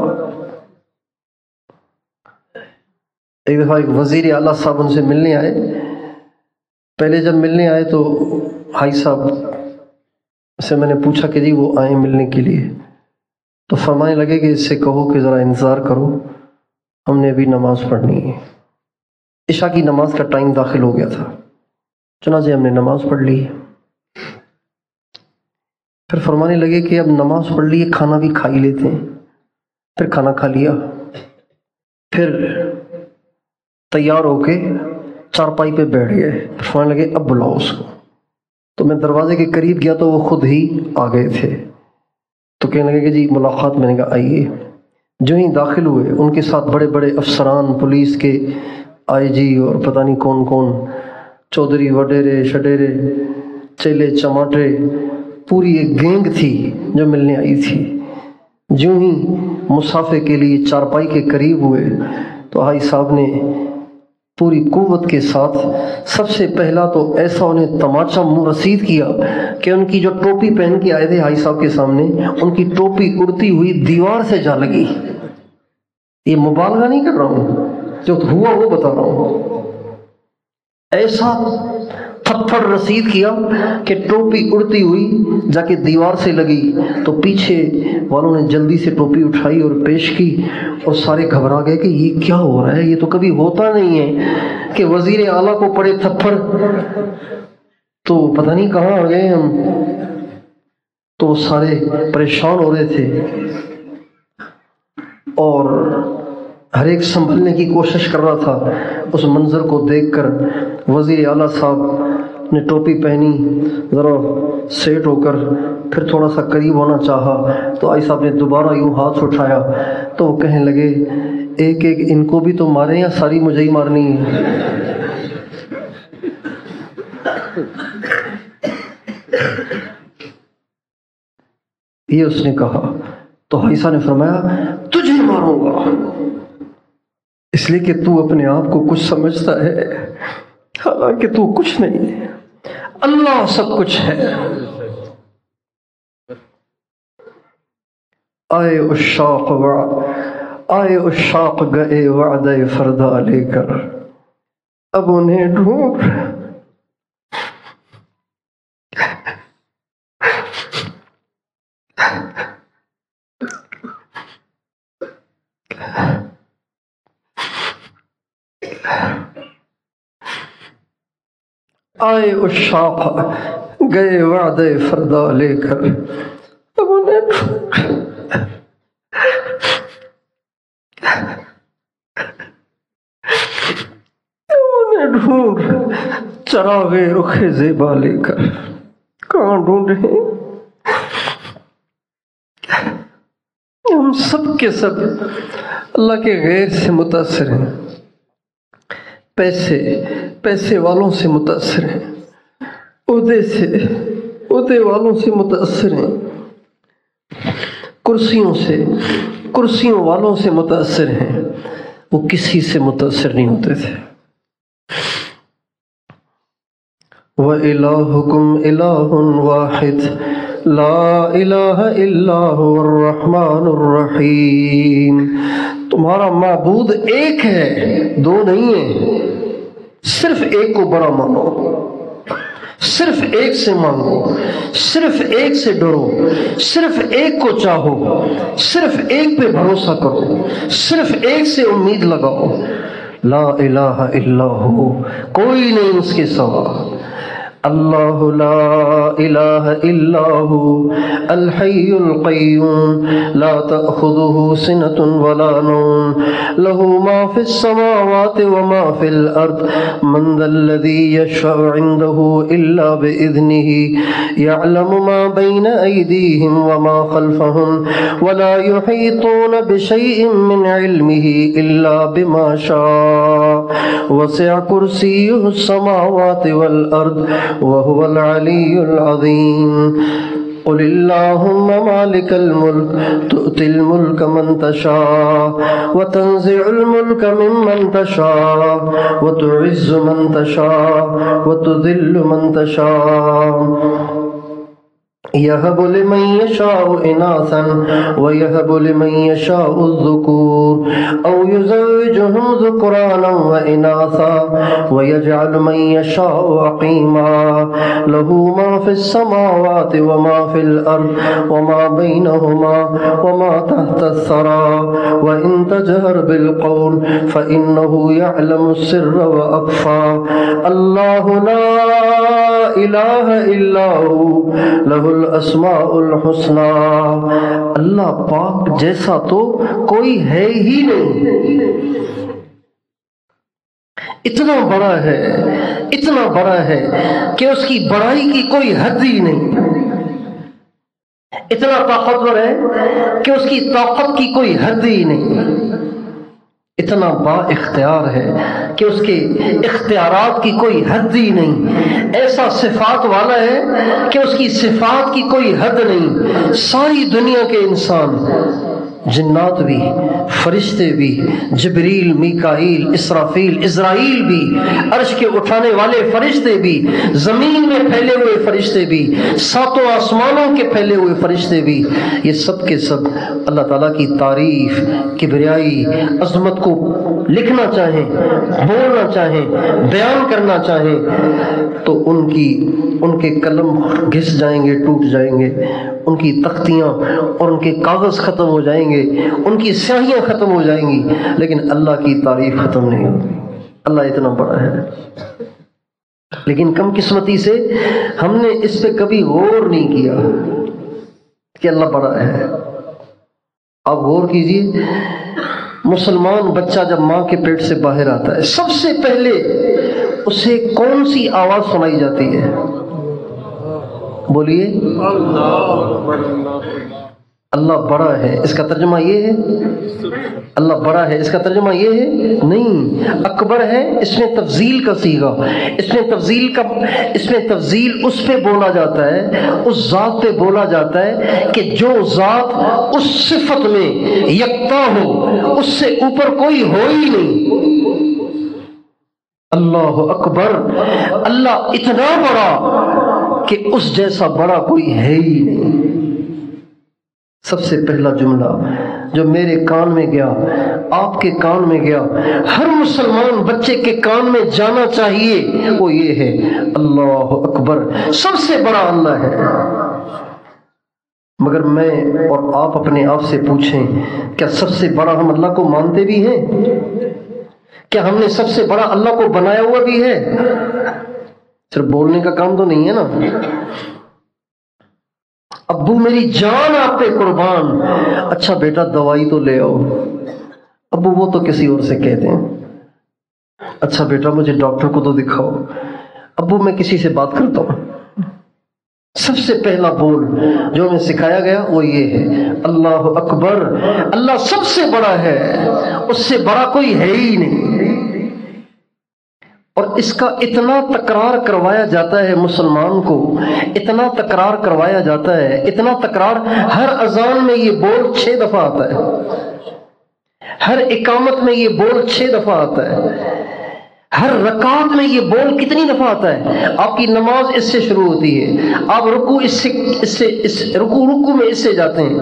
ایک دفعہ ایک وزیر اعلیٰ صاحب ان سے ملنے آئے۔ پہلے جب ملنے آئے تو بھائی صاحب سے میں نے پوچھا کہ جی وہ آئے ملنے کے لیے، تو فرمانے لگے کہ اس سے کہو کہ ذرا انتظار کرو، ہم نے ابھی نماز پڑھنی ہے۔ عشاء کی نماز کا ٹائم داخل ہو گیا تھا، چنانچہ ہم نے نماز پڑھ لی۔ پھر فرمانے لگے کہ اب نماز پڑھ لی ہے، کھانا بھی کھا ہی لیتے ہیں۔ پھر کھانا کھا لیا، پھر تیار ہو کے چارپائی پہ بیٹھ گئے۔ پھر فرمانے لگے اب بلاؤ اس کو۔ تو میں دروازے کے قریب گیا تو وہ خود ہی آ گئے تھے، تو کہنے لگے کہ جی ملاقات۔ میں نے کہا آئیے۔ جو ہی داخل ہوئے ان کے ساتھ بڑے بڑے افسران، پولیس کے آئی جی اور پتہ نہیں کون کون، چودھری، وڈیرے، شڈیرے، چیلے چماٹے، پوری ایک گینگ تھی جو ملنے آئی تھی۔ جو ہی مصافحے کے لیے چارپائی کے قریب ہوئے تو آئی صاحب نے پوری قوت کے ساتھ سب سے پہلا تو ایسا انہیں تماچا منہ رسید کیا کہ ان کی جو ٹوپی پہن کے آئے تھے حاجی صاحب کے سامنے، ان کی ٹوپی اڑتی ہوئی دیوار سے جا لگی۔ یہ مبالغہ نہیں کر رہا ہوں، جو ہوا وہ بتا رہا ہوں۔ ایسا تھپڑ رسید کیا کہ ٹوپی اڑتی ہوئی جا کے دیوار سے لگی، تو پیچھے والوں نے جلدی سے ٹوپی اٹھائی اور پیش کی، اور سارے گھبرا گئے کہ یہ کیا ہو رہا ہے، یہ تو کبھی ہوتا نہیں ہے کہ وزیر اعلیٰ کو پڑے تھپڑ، تو پتہ نہیں کہاں آ گئے ہم۔ تو وہ سارے پریشان ہو رہے تھے اور ہر ایک سنبھلنے کی کوشش کر رہا تھا۔ اس منظر کو دیکھ کر وزیر اعلیٰ صاحب نے ٹوپی پہنی، ذرا سیٹ ہو کر پھر تھوڑا سا قریب ہونا چاہا، تو آئی صاحب نے دوبارہ یوں ہاتھ اٹھایا تو وہ کہنے لگے ایک ایک ان کو بھی تو مارے یا ساری مجھے ہی مارنی ہے؟ یہ اس نے کہا تو حاجی صاحب نے فرمایا تجھے ماروں گا، اس لیے کہ تو اپنے آپ کو کچھ سمجھتا ہے، حالانکہ تو کچھ نہیں ہے، اللہ سب کچھ ہے۔ آئے عشاق گئے وعدہ فردا لے کر، اب انہیں ڈھونڈ آئے عشاق گئے وعدے فردا لے کر، اب انہیں ڈھونڈ چراغے رخ زیبا لے کر، کہاں ڈھونڈے؟ ہم سب کے سب اللہ کے غیر سے متاثر ہیں، پیسے والوں سے متاثر ہیں، عہدے والوں سے متاثر ہیں، کرسیوں والوں سے متاثر ہیں، وہ کسی سے متاثر نہیں ہوتے تھے۔ وَإِلَٰهُكُمْ إِلَٰهٌ وَاحِدٌ لَا إِلَٰهَ إِلَّا هُوَ الرَّحْمَٰنُ الرَّحِيمُ، تمہارا معبود ایک ہے، دو نہیں ہے، صرف ایک کو بڑا مانو، صرف ایک سے مانگو، صرف ایک سے ڈرو، صرف ایک کو چاہو، صرف ایک پہ بھروسہ کرو، صرف ایک سے امید لگاؤ۔ لا الہ الا ہو، کوئی نہیں اس کے سوا۔ اللہ لا الہ الا هو الحی القیوم لا تأخذه سنة ولا نوم له ما في السماوات وما في الأرض من ذا الذي يشفع عنده إلا بإذنه يعلم ما بين أيديهم وما خلفهم ولا يحيطون بشيء من علمه إلا بما شاء وسع كرسيه السماوات والأرض وهو العلي العظيم۔ قل اللهم مالك الملك تؤتي الملك من تشاء وتنزع الملك ممن تشاء وتعز من تشاء وتذل من تشاء يهب لمن يشاء إناثا ويهب لمن يشاء الذكور أو يزوجهم ذكرانا وإناثا ويجعل من يشاء عقيما له ما في السماوات وما في الأرض وما بينهما وما تحت الثرى وإن تجهر بالقول فإنه يعلم السر وأخفى الله لا إله إلا هو له الاسماء الحسنى۔ اللہ پاک جیسا تو کوئی ہے ہی نہیں، اتنا بڑا ہے کہ اس کی بڑائی کی کوئی حد ہی نہیں، اتنا طاقتور ہے کہ اس کی طاقت کی کوئی حد ہی نہیں، اتنا با اختیار ہے کہ اس کے اختیارات کی کوئی حد ہی نہیں، ایسا صفات والا ہے کہ اس کی صفات کی کوئی حد نہیں۔ ساری دنیا کے انسان، جنات بھی، فرشتے بھی، جبریل، میکائیل، اسرافیل، عزرائیل بھی، عرش کے اٹھانے والے فرشتے بھی، زمین میں پھیلے ہوئے فرشتے بھی، ساتوں آسمانوں کے پھیلے ہوئے فرشتے بھی، یہ سب کے سب اللہ تعالیٰ کی تعریف، کبریائی، عظمت کو لکھنا چاہیں، بولنا چاہیں، بیان کرنا چاہیں تو ان کے قلم گھس جائیں گے، ٹوٹ جائیں گے، ان کی تختیاں اور ان کے کاغذ ختم ہو جائیں گے، ان کی سیاہیاں ختم ہو جائیں گی، لیکن اللہ کی تعریف ختم نہیں ہوگی۔ اللہ اتنا بڑا ہے، لیکن کم قسمتی سے ہم نے اس پہ کبھی غور نہیں کیا کہ اللہ بڑا ہے۔ آپ غور کیجئے، مسلمان بچہ جب ماں کے پیٹ سے باہر آتا ہے، سب سے پہلے اسے کون سی آواز سنائی جاتی ہے؟ بولیے، اللہ بڑا ہے۔ اس کا ترجمہ یہ ہے؟ اللہ بڑا ہے اس کا ترجمہ یہ ہے؟ نہیں، اکبر ہے اس میں تفضیل کا صیغہ، اس میں تفضیل اس پہ بولا جاتا ہے، اس ذات پہ بولا جاتا ہے کہ جو ذات اس صفت میں یکتا ہو، اس سے اوپر کوئی ہو ہی نہیں۔ اللہ اکبر، اللہ اتنا بڑا کہ اس جیسا بڑا کوئی ہے ہی نہیں۔ سب سے پہلا جملہ جو میرے کان میں گیا، آپ کے کان میں گیا، ہر مسلمان بچے کے کان میں جانا چاہیے، وہ یہ ہے اللہ اکبر، سب سے بڑا اللہ ہے۔ مگر میں اور آپ اپنے آپ سے پوچھیں، کیا سب سے بڑا ہم اللہ کو مانتے بھی ہیں؟ کیا ہم نے سب سے بڑا اللہ کو بنایا ہوا بھی ہے؟ صرف بولنے کا کام تو نہیں ہے نا. ابو میری جان آپ پہ قربان. اچھا بیٹا دوائی تو لے آؤ. ابو وہ تو کسی اور سے کہتے ہیں. اچھا بیٹا مجھے ڈاکٹر کو تو دکھاؤ. ابو میں کسی سے بات کرتا ہوں. سب سے پہلا بول جو ہمیں سکھایا گیا وہ یہ ہے اللہ اکبر. اللہ سب سے بڑا ہے، اس سے بڑا کوئی ہے ہی نہیں. اور اس کا اتنا تکرار کروایا جاتا ہے مسلمان کو، اتنا تکرار کروایا جاتا ہے، اتنا تکرار. ہر اذان میں یہ بول 6 دفعہ آتا ہے، ہر اقامت میں یہ بول 6 دفعہ آتا ہے، ہر رکعت میں یہ بول کتنی دفعہ آتا ہے. آپ کی نماز اس سے شروع ہوتی ہے، آپ رکوع رکوع میں اس سے جاتے ہیں،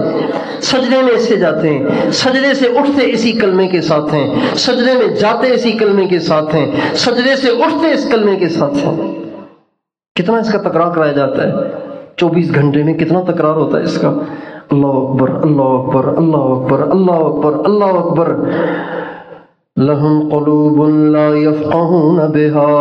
سجدے میں اس سے جاتے ہیں، سجدے سے اٹھتے اسی کلمے کے ساتھ ہیں، سجدے میں جاتے اسی کلمے کے ساتھ ہیں، سجدے سے اٹھتے اس کلمے کے ساتھ ہیں. کتنا اس کا تکرار کرایا جاتا ہے 24 گھنٹے میں، کتنا تکرار ہوتا ہے اس کا. اللہ اکبر اللہ اکبر اللہ اکبر اللہ اکبر اللہ اکبر. لهم قلوب لا يفقهون بها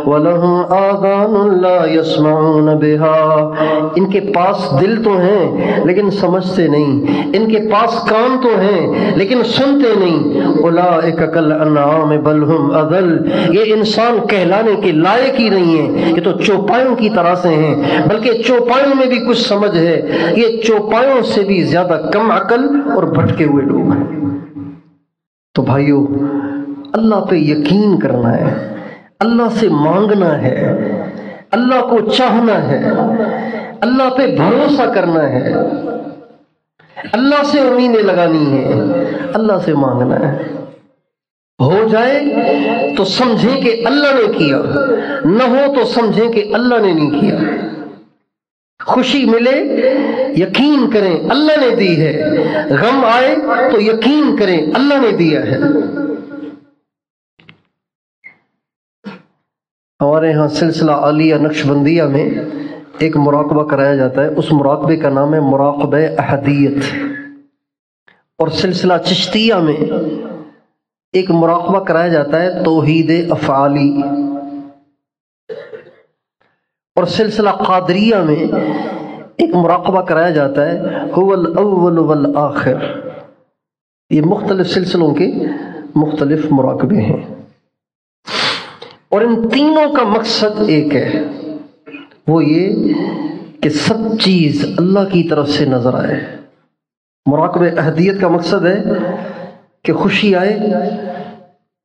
ولهم آذان لا يسمعون بها. ان کے پاس دل تو ہیں لیکن سمجھتے نہیں، ان کے پاس کان تو ہیں لیکن سنتے نہیں. اولئک کالانعام بل هم اضل. یہ انسان کہلانے کے لائق ہی نہیں ہے، یہ تو چوپایوں کی طرح سے ہیں، بلکہ چوپایوں میں بھی کچھ سمجھ ہے، یہ چوپایوں سے بھی زیادہ کم عقل اور بھٹکے ہوئے لوگ ہیں. تو بھائیو اللہ پہ یقین کرنا ہے، اللہ سے مانگنا ہے، اللہ کو چاہنا ہے، اللہ پہ بھروسہ کرنا ہے، اللہ سے امیدیں لگانی ہے، اللہ سے مانگنا ہے. ہو جائے تو سمجھیں کہ اللہ نے کیا، نہ ہو تو سمجھیں کہ اللہ نے نہیں کیا. خوشی ملے یقین کریں اللہ نے دی ہے، غم آئے تو یقین کریں اللہ نے دیا ہے. ہمارے ہاں سلسلہ عالیہ نقشبندیہ میں ایک مراقبہ کرایا جاتا ہے، اس مراقبے کا نام ہے مراقبہ احدیت. اور سلسلہ چشتیہ میں ایک مراقبہ کرایا جاتا ہے توحید افعالی. اور سلسلہ قادریہ میں ایک مراقبہ کرایا جاتا ہے هو الاول والآخر. یہ مختلف سلسلوں کے مختلف مراقبے ہیں، اور ان تینوں کا مقصد ایک ہے، وہ یہ کہ سب چیز اللہ کی طرف سے نظر آئے. مراقبہ احدیت کا مقصد ہے کہ خوشی آئے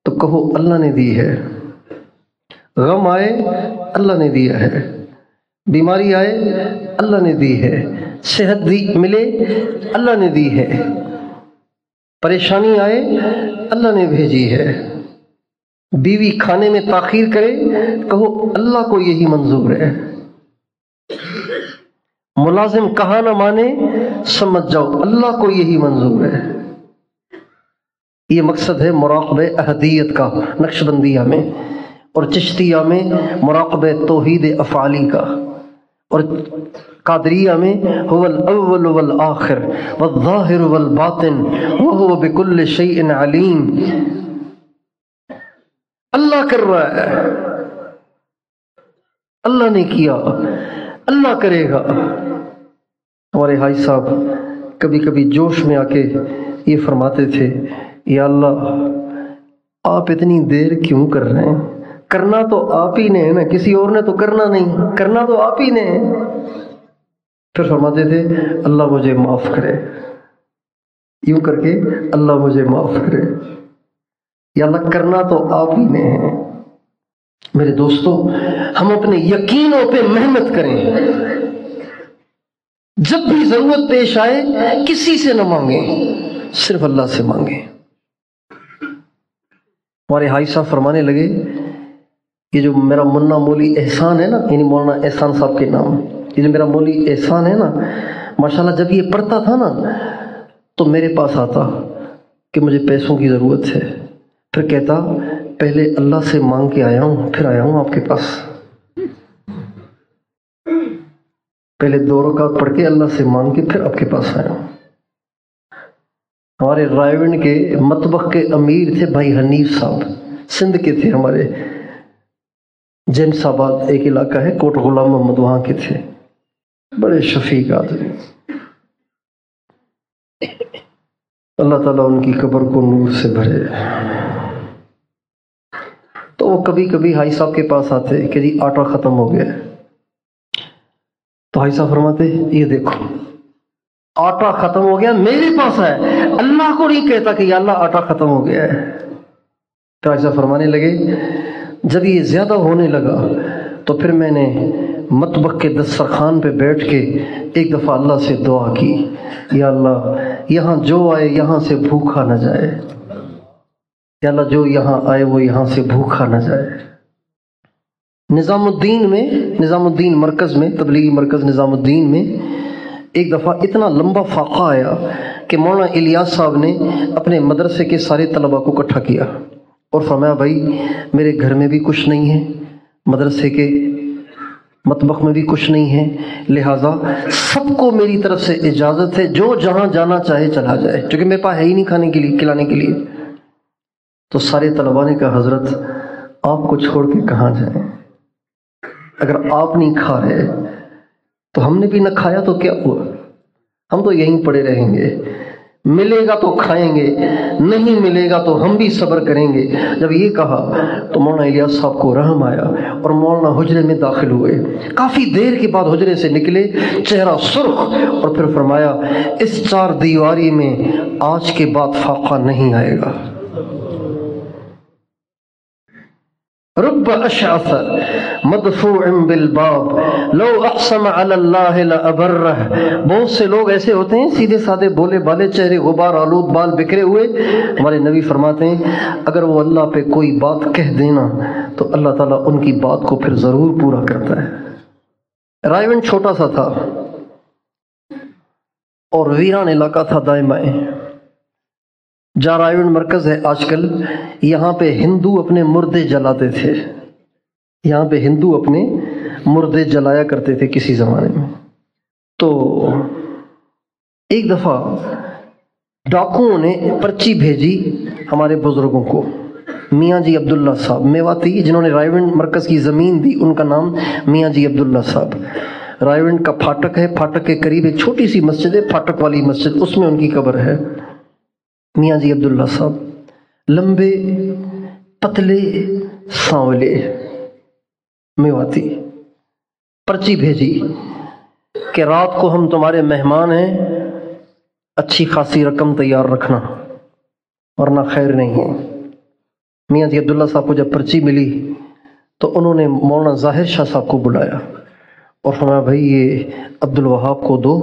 تو کہو اللہ نے دی ہے، غم آئے اللہ نے دیا ہے، بیماری آئے اللہ نے دی ہے، صحت ملے اللہ نے دی ہے، پریشانی آئے اللہ نے بھیجی ہے، بیوی کھانے میں تاخیر کرے کہو اللہ کو یہی منظور ہے، ملازم کہا نہ مانے سمجھ جاؤ اللہ کو یہی منظور ہے. یہ مقصد ہے مراقبہ احدیت کا نقشبندیہ میں، اور چشتیہ میں مراقبہ توحید افعالی کا، اور قادریہ میں هو الاول والآخر والظاہر والباطن وهو بكل شيء علیم. اللہ کر رہا ہے، اللہ نے کیا، اللہ کرے گا. ہمارے حاج صاحب کبھی کبھی جوش میں آ کے یہ فرماتے تھے یا اللہ آپ اتنی دیر کیوں کر رہے ہیں؟ کرنا تو آپ ہی نے ہے نا، کسی اور نے تو کرنا نہیں، کرنا تو آپ ہی نے ہے. پھر فرماتے تھے اللہ مجھے معاف کرے، یوں کر کے اللہ مجھے معاف کرے، یا اللہ کرنا تو آپ ہی نے ہے. میرے دوستو ہم اپنے یقینوں پہ محنت کریں، جب بھی ضرورت پیش آئے کسی سے نہ مانگیں، صرف اللہ سے مانگیں. ہمارے حاج صاحب فرمانے لگے یہ جو میرا منا مولی احسان ہے نا، یعنی مولانا احسان صاحب کے نام، یہ جو میرا مولی احسان ہے نا، ماشاءاللہ جب یہ پڑھتا تھا نا تو میرے پاس آتا کہ مجھے پیسوں کی ضرورت ہے، پھر کہتا پہلے اللہ سے مانگ کے آیا ہوں پھر آیا ہوں آپ کے پاس، پہلے 2 رکعت پڑھ کے اللہ سے مانگ کے پھر آپ کے پاس آیا ہوں. ہمارے رائے گنج کے مطبخ کے امیر تھے بھائی حنیف صاحب، سندھ کے تھے، ہمارے جنس آباد ایک علاقہ ہے، کوٹ غلام محمد، وہاں کے تھے، بڑے شفیق آدمی۔ اللہ تعالیٰ ان کی قبر کو نور سے بھرے۔ تو وہ کبھی کبھی حاجی صاحب کے پاس آتے کہ جی آٹا ختم ہو گیا ہے، تو حاجی صاحب فرماتے یہ دیکھو آٹا ختم ہو گیا، میرے پاس ہے، اللہ کو نہیں کہتا کہ یا اللہ آٹا ختم ہو گیا ہے۔ تو حاجی صاحب فرمانے لگے جب یہ زیادہ ہونے لگا تو پھر میں نے مطبخ کے دسترخوان پہ بیٹھ کے ایک دفعہ اللہ سے دعا کی، یا اللہ یہاں جو آئے یہاں سے بھوکا نہ جائے، یا اللہ جو یہاں آئے وہ یہاں سے بھوکا نہ جائے۔ نظام الدین مرکز میں، تبلیغی مرکز نظام الدین میں ایک دفعہ اتنا لمبا فاقہ آیا کہ مولانا الیاس صاحب نے اپنے مدرسے کے سارے طلباء کو اکٹھا کیا اور فرمایا بھائی میرے گھر میں بھی کچھ نہیں ہے، مدرسے کے مطبخ میں بھی کچھ نہیں ہے، لہٰذا سب کو میری طرف سے اجازت ہے جو جہاں جانا چاہے چلا جائے، کیونکہ میرے پاس ہے ہی نہیں کھانے کے لیے، کھلانے کے لیے۔ تو سارے طلباء نے کہا حضرت آپ کو چھوڑ کے کہاں جائیں، اگر آپ نہیں کھا رہے تو ہم نے بھی نہ کھایا تو کیا ہوا، ہم تو یہیں پڑے رہیں گے، ملے گا تو کھائیں گے، نہیں ملے گا تو ہم بھی صبر کریں گے۔ جب یہ کہا تو مولانا الیاس صاحب کو رحم آیا اور مولانا حجرے میں داخل ہوئے، کافی دیر کے بعد حجرے سے نکلے، چہرہ سرخ، اور پھر فرمایا اس چار دیواری میں آج کے بعد فاقہ نہیں آئے گا۔ رب اشعث مدفوع بالباب لو اقسم علی اللہ لابرہ، بہت سے لوگ ایسے ہوتے ہیں سیدھے سادے بولے بالے، چہرے غبار آلود، بال بکھرے ہوئے، ہمارے نبی فرماتے ہیں اگر وہ اللہ پہ کوئی بات کہہ دینا تو اللہ تعالیٰ ان کی بات کو پھر ضرور پورا کرتا ہے۔ رائے چھوٹا سا تھا اور ویران علاقہ تھا دائیں بائیں، جہاں رائے مرکز ہے آج کل، یہاں پہ ہندو اپنے مردے جلاتے تھے، یہاں پہ ہندو اپنے مردے جلایا کرتے تھے کسی زمانے میں۔ تو ایک دفعہ ڈاکوؤں نے پرچی بھیجی ہمارے بزرگوں کو، میاں جی عبداللہ صاحب میواتی جنہوں نے رائے مرکز کی زمین دی، ان کا نام میاں جی عبداللہ صاحب۔ رائے کا پھاٹک ہے، پھاٹک کے قریب ایک چھوٹی سی مسجد ہے، پھاٹک والی مسجد، اس میں ان کی قبر ہے۔ میاں جی عبداللہ صاحب لمبے پتلے سانولے میواتی، پرچی بھیجی کہ رات کو ہم تمہارے مہمان ہیں، اچھی خاصی رقم تیار رکھنا ورنہ خیر نہیں ہے۔ میاں جی عبداللہ صاحب کو جب پرچی ملی تو انہوں نے مولانا ظاہر شاہ صاحب کو بلایا اور فرمایا بھائی یہ عبد الوہاب کو دو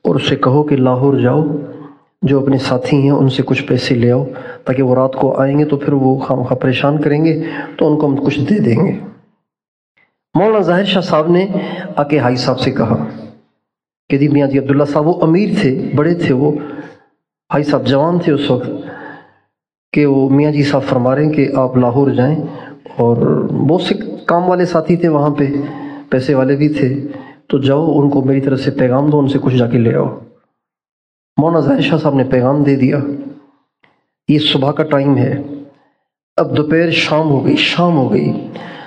اور اسے کہو کہ لاہور جاؤ، جو اپنے ساتھی ہیں ان سے کچھ پیسے لے آؤ، تاکہ وہ رات کو آئیں گے تو پھر وہ خامخواہ پریشان کریں گے تو ان کو ہم کچھ دے دیں گے۔ مولانا ظاہر شاہ صاحب نے آ کے حاجی صاحب سے کہا کہ جی میاں جی عبداللہ صاحب، وہ امیر تھے، بڑے تھے، وہ حاجی صاحب جوان تھے اس وقت، کہ وہ میاں جی صاحب فرما رہے ہیں کہ آپ لاہور جائیں، اور بہت سے کام والے ساتھی تھے وہاں پہ، پیسے والے بھی تھے، تو جاؤ ان کو میری طرف سے پیغام دو، ان سے کچھ جا کے لے آؤ۔ مولانا ظاہر شاہ صاحب نے پیغام دے دیا، یہ صبح کا ٹائم ہے، اب دوپہر شام ہو گئی۔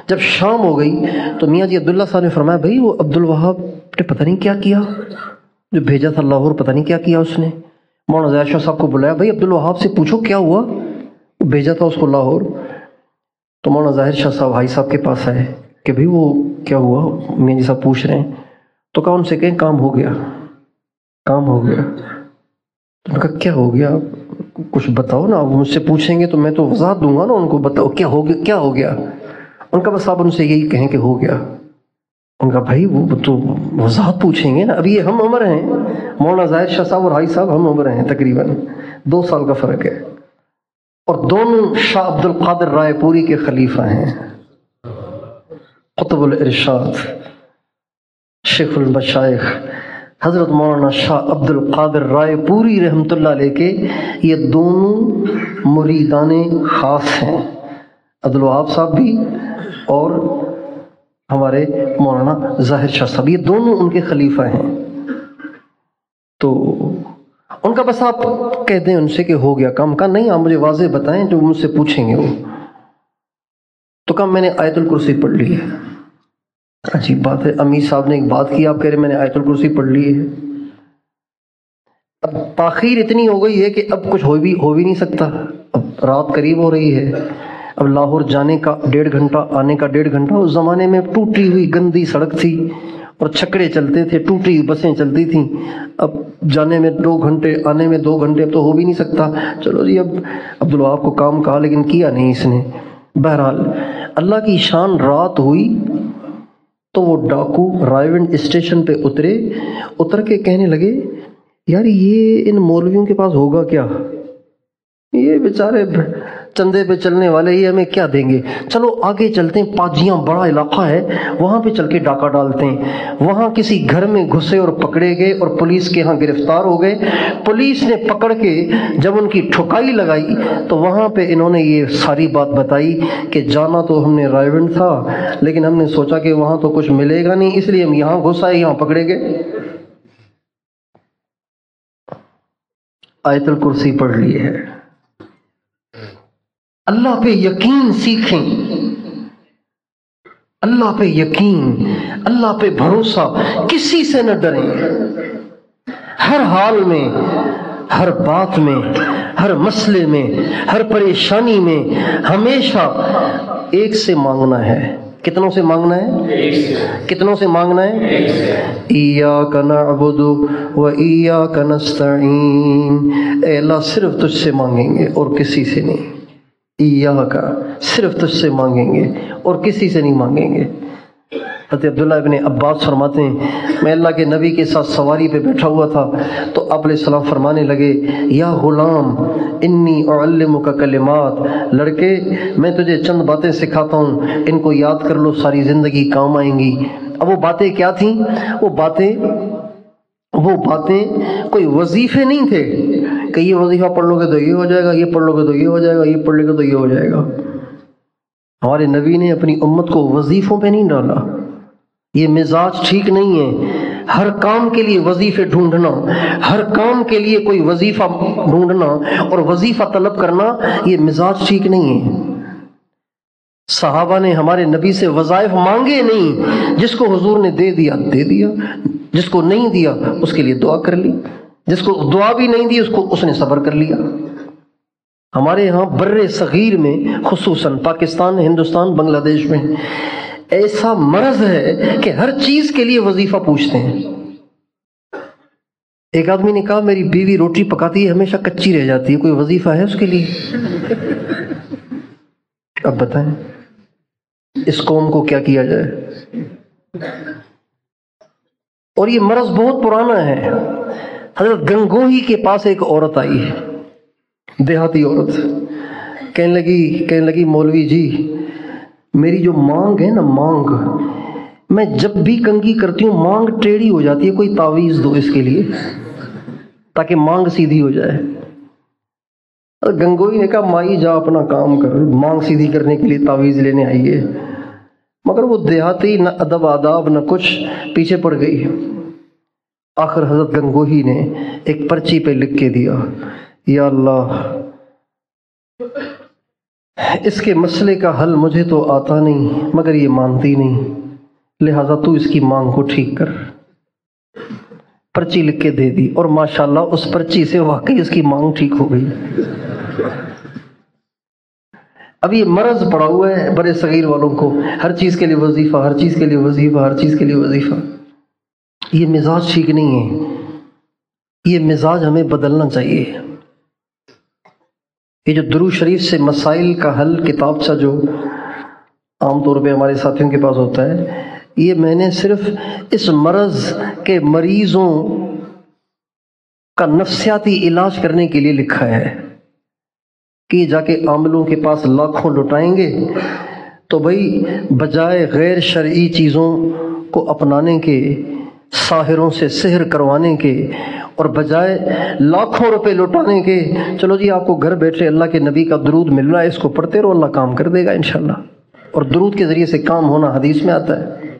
جب شام ہو گئی تو میاں جی عبداللہ صاحب نے فرمایا بھائی وہ عبد الوہاب نے پتہ نہیں کیا کیا، جو بھیجا تھا لاہور پتہ نہیں کیا کیا اس نے۔ مولانا ظاہر شاہ صاحب کو بلایا، بھائی عبد الوہاب سے پوچھو کیا ہوا، بھیجا تھا اس کو لاہور۔ تو مولانا ظاہر شاہ صاحب حاجی صاحب کے پاس آئے کہ بھائی وہ کیا ہوا، میاں جی صاحب پوچھ رہے ہیں، تو کہا ان سے کہیں کام ہو گیا۔ تو انہوں نے کہا کیا ہو گیا، کچھ بتاؤ نا، مجھ سے پوچھیں گے تو میں تو وضاحت دوں گا نا، ان کو بتاؤ کیا ہو گیا۔ ان کا بس آپ ان سے یہی کہیں کہ ہو گیا۔ ان کا بھائی وہ تو وضاحت پوچھیں گے نا، ابھی یہ ہم عمر ہیں، مولانا ظاہر شاہ صاحب اور حاجی صاحب ہم عمر ہیں، تقریباً 2 سال کا فرق ہے، اور دونوں شاہ عبد القادر رائے پوری کے خلیفہ ہیں، قطب الارشاد شیخ المشائخ حضرت مولانا شاہ عبد القادر رائے پوری رحمۃ اللہ علیہ کے یہ دونوں مریدان خاص ہیں، عبد الوہاب صاحب بھی اور ہمارے مولانا ظاہر شاہ صاحب، یہ دونوں ان کے خلیفہ ہیں۔ تو ان کا بس آپ کہہ دیں ان سے کہ ہو گیا کام کا، نہیں آپ مجھے واضح بتائیں جو مجھ سے پوچھیں گے وہ۔ تو کہا میں نے آیت الکرسی پڑھ لی ہے۔ عجیب بات ہے، امیر صاحب نے ایک بات کی، آپ کہہ رہے میں نے آیت الکرسی پڑھ لی ہے۔ اب تاخیر اتنی ہو گئی ہے کہ اب کچھ ہو بھی نہیں سکتا، اب رات قریب ہو رہی ہے، اب لاہور جانے کا 1.5 گھنٹہ، آنے کا 1.5 گھنٹہ۔ اس زمانے میں ٹوٹی ہوئی گندی سڑک تھی اور چھکڑے چلتے تھے، ٹوٹی ہوئی بسیں چلتی تھیں، اب جانے میں 2 گھنٹے، آنے میں 2 گھنٹے، اب تو ہو بھی نہیں سکتا۔ چلو جی، اب عبدالوہاب کو کام کہا لیکن کیا نہیں اس نے۔ بہرحال اللہ کی شان، رات ہوئی تو وہ ڈاکو رائیونڈ اسٹیشن پہ اتر کے کہنے لگے یار یہ ان مولویوں کے پاس ہوگا کیا، یہ بیچارے چندے پہ چلنے والے، یہ ہمیں کیا دیں گے، چلو آگے چلتے ہیں، پاجیاں بڑا علاقہ ہے، وہاں پہ چل کے ڈاکہ ڈالتے ہیں۔ وہاں کسی گھر میں گھسے اور پکڑے گئے اور پولیس کے ہاں گرفتار ہو گئے۔ پولیس نے پکڑ کے جب ان کی ٹھکائی لگائی تو وہاں پہ انہوں نے یہ ساری بات بتائی کہ جانا تو ہم نے رائیونڈ تھا لیکن ہم نے سوچا کہ وہاں تو کچھ ملے گا نہیں، اس لیے ہم یہاں گھس آئے، یہاں پکڑے گئے۔ آیت الکرسی پڑھ لی ہے۔ اللہ پہ یقین سیکھیں، اللہ پہ یقین، اللہ پہ بھروسہ، کسی سے نہ ڈریں۔ ہر حال میں، ہر بات میں، ہر مسئلے میں، ہر پریشانی میں ہمیشہ ایک سے مانگنا ہے۔ کتنوں سے مانگنا ہے؟ کتنوں سے مانگنا ہے؟ ایاک نعبد و ایاک نستعین۔ اے اللہ صرف تجھ سے مانگیں گے اور کسی سے نہیں۔ ایاک، صرف تجھ سے مانگیں گے اور کسی سے نہیں مانگیں گے۔ حضرت عبداللہ ابن عباس فرماتے ہیں میں اللہ کے نبی کے ساتھ سواری پہ بیٹھا ہوا تھا تو آپ علیہ السلام فرمانے لگے یا غلام انی اعلمک کلمات، لڑکے میں تجھے چند باتیں سکھاتا ہوں، ان کو یاد کر لو، ساری زندگی کام آئیں گی۔ اب وہ باتیں کیا تھیں؟ وہ باتیں کوئی وظیفے نہیں تھے کہ یہ وظیفہ پڑھ لو گے تو یہ ہو جائے گا، یہ پڑھ لو گے تو یہ ہو جائے گا، یہ پڑھ لو گے تو یہ ہو جائے گا۔ ہمارے نبی نے اپنی امت کو وظیفوں پہ نہیں ڈالا، یہ مزاج ٹھیک نہیں ہے۔ ہر کام کے لیے وظیفے ڈھونڈنا، ہر کام کے لیے کوئی وظیفہ ڈھونڈنا اور وظیفہ طلب کرنا، یہ مزاج ٹھیک نہیں ہے۔ صحابہ نے ہمارے نبی سے وظائف مانگے نہیں، جس کو حضور نے دے دیا دے دیا، جس کو نہیں دیا اس کے لیے دعا کر لی، جس کو دعا بھی نہیں دی اس نے صبر کر لیا۔ ہمارے ہاں بر صغیر میں، خصوصاً پاکستان، ہندوستان، بنگلہ دیش میں ایسا مرض ہے کہ ہر چیز کے لیے وظیفہ پوچھتے ہیں۔ ایک آدمی نے کہا میری بیوی روٹی پکاتی ہے ہمیشہ کچی رہ جاتی ہے، کوئی وظیفہ ہے اس کے لیے؟ اب بتائیں اس قوم کو کیا کیا جائے؟ اور یہ مرض بہت پرانا ہے۔ حضرت گنگوہی کے پاس ایک عورت آئی ہے، دیہاتی عورت، کہنے لگی مولوی جی میری جو مانگ ہے نا، مانگ، میں جب بھی کنگھی کرتی ہوں مانگ ٹیڑھی ہو جاتی ہے، کوئی تعویذ دو اس کے لیے تاکہ مانگ سیدھی ہو جائے۔ گنگوئی نے کہا مائی جا اپنا کام کر، مانگ سیدھی کرنے کے لیے تعویذ لینے آئی ہے۔ مگر وہ دیہاتی نہ ادب آداب نہ کچھ، پیچھے پڑ گئی۔ آخر حضرت گنگوہی نے ایک پرچی پہ لکھ کے دیا یا اللہ اس کے مسئلے کا حل مجھے تو آتا نہیں مگر یہ مانتی نہیں، لہذا تو اس کی مانگ کو ٹھیک کر۔ پرچی لکھ کے دے دی اور ماشاءاللہ اس پرچی سے واقعی اس کی مانگ ٹھیک ہو گئی۔ اب یہ مرض پڑا ہوا ہے بڑے صغیر والوں کو، ہر چیز کے لیے وظیفہ، ہر چیز کے لیے وظیفہ، ہر چیز کے لیے وظیفہ۔ یہ مزاج ٹھیک نہیں ہے، یہ مزاج ہمیں بدلنا چاہیے۔ یہ جو درود شریف سے مسائل کا حل کتابچہ جو عام طور پہ ہمارے ساتھیوں کے پاس ہوتا ہے، یہ میں نے صرف اس مرض کے مریضوں کا نفسیاتی علاج کرنے کے لیے لکھا ہے کہ جا کے عاملوں کے پاس لاکھوں لٹائیں گے تو بھائی بجائے غیر شرعی چیزوں کو اپنانے کے، ساحروں سے سحر کروانے کے اور بجائے لاکھوں روپے لوٹانے کے، چلو جی آپ کو گھر بیٹھے اللہ کے نبی کا درود مل رہا ہے، اس کو پڑھتے رہو، اللہ کام کر دے گا انشاءاللہ۔ اور درود کے ذریعے سے کام ہونا حدیث میں آتا ہے۔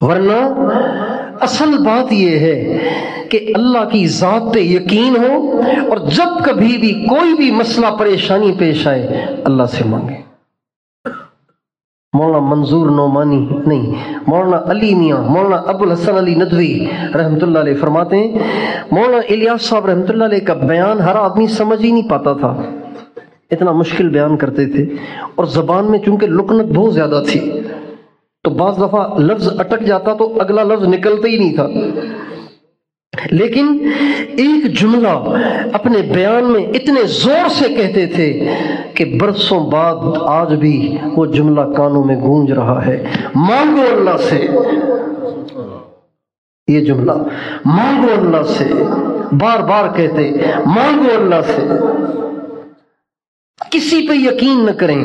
ورنہ اصل بات یہ ہے کہ اللہ کی ذات پہ یقین ہو اور جب کبھی بھی کوئی بھی مسئلہ پریشانی پیش آئے اللہ سے مانگے۔ مولانا منظور نعمانی نہیں، مولانا علی میاں، مولانا ابو الحسن علی ندوی رحمۃ اللہ علیہ فرماتے ہیں مولانا الیاس صاحب رحمۃ اللہ علیہ کا بیان ہر آدمی سمجھ ہی نہیں پاتا تھا، اتنا مشکل بیان کرتے تھے، اور زبان میں چونکہ لکنت بہت زیادہ تھی تو بعض دفعہ لفظ اٹک جاتا تو اگلا لفظ نکلتا ہی نہیں تھا، لیکن ایک جملہ اپنے بیان میں اتنے زور سے کہتے تھے کہ برسوں بعد آج بھی وہ جملہ کانوں میں گونج رہا ہے، مانگو اللہ سے، یہ جملہ مانگو اللہ سے، بار بار کہتے مانگو اللہ سے، کسی پہ یقین نہ کریں،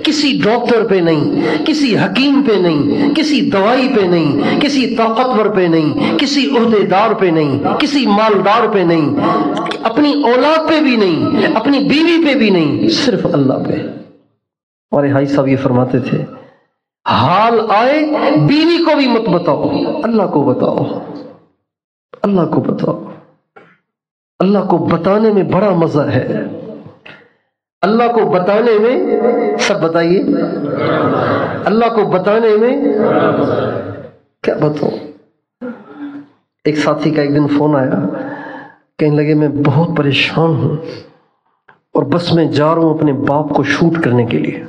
کسی ڈاکٹر پہ نہیں، کسی حکیم پہ نہیں، کسی دوائی پہ نہیں، کسی طاقتور پہ نہیں، کسی عہدے دار پہ نہیں، کسی مالدار پہ نہیں، اپنی اولاد پہ بھی نہیں، اپنی بیوی پہ بھی نہیں، صرف اللہ پہ۔ اور ہائی صاحب یہ فرماتے تھے حال آئے بیوی کو بھی مت بتاؤ، اللہ کو بتاؤ، اللہ کو بتاؤ، اللہ کو بتانے میں بڑا مزہ ہے، اللہ کو بتانے میں، سب بتائیے، اللہ کو بتانے میں کیا بتاؤں۔ ایک ساتھی کا ایک دن فون آیا، کہنے لگے میں بہت پریشان ہوں اور بس میں جا رہا ہوں اپنے باپ کو شوٹ کرنے کے لیے۔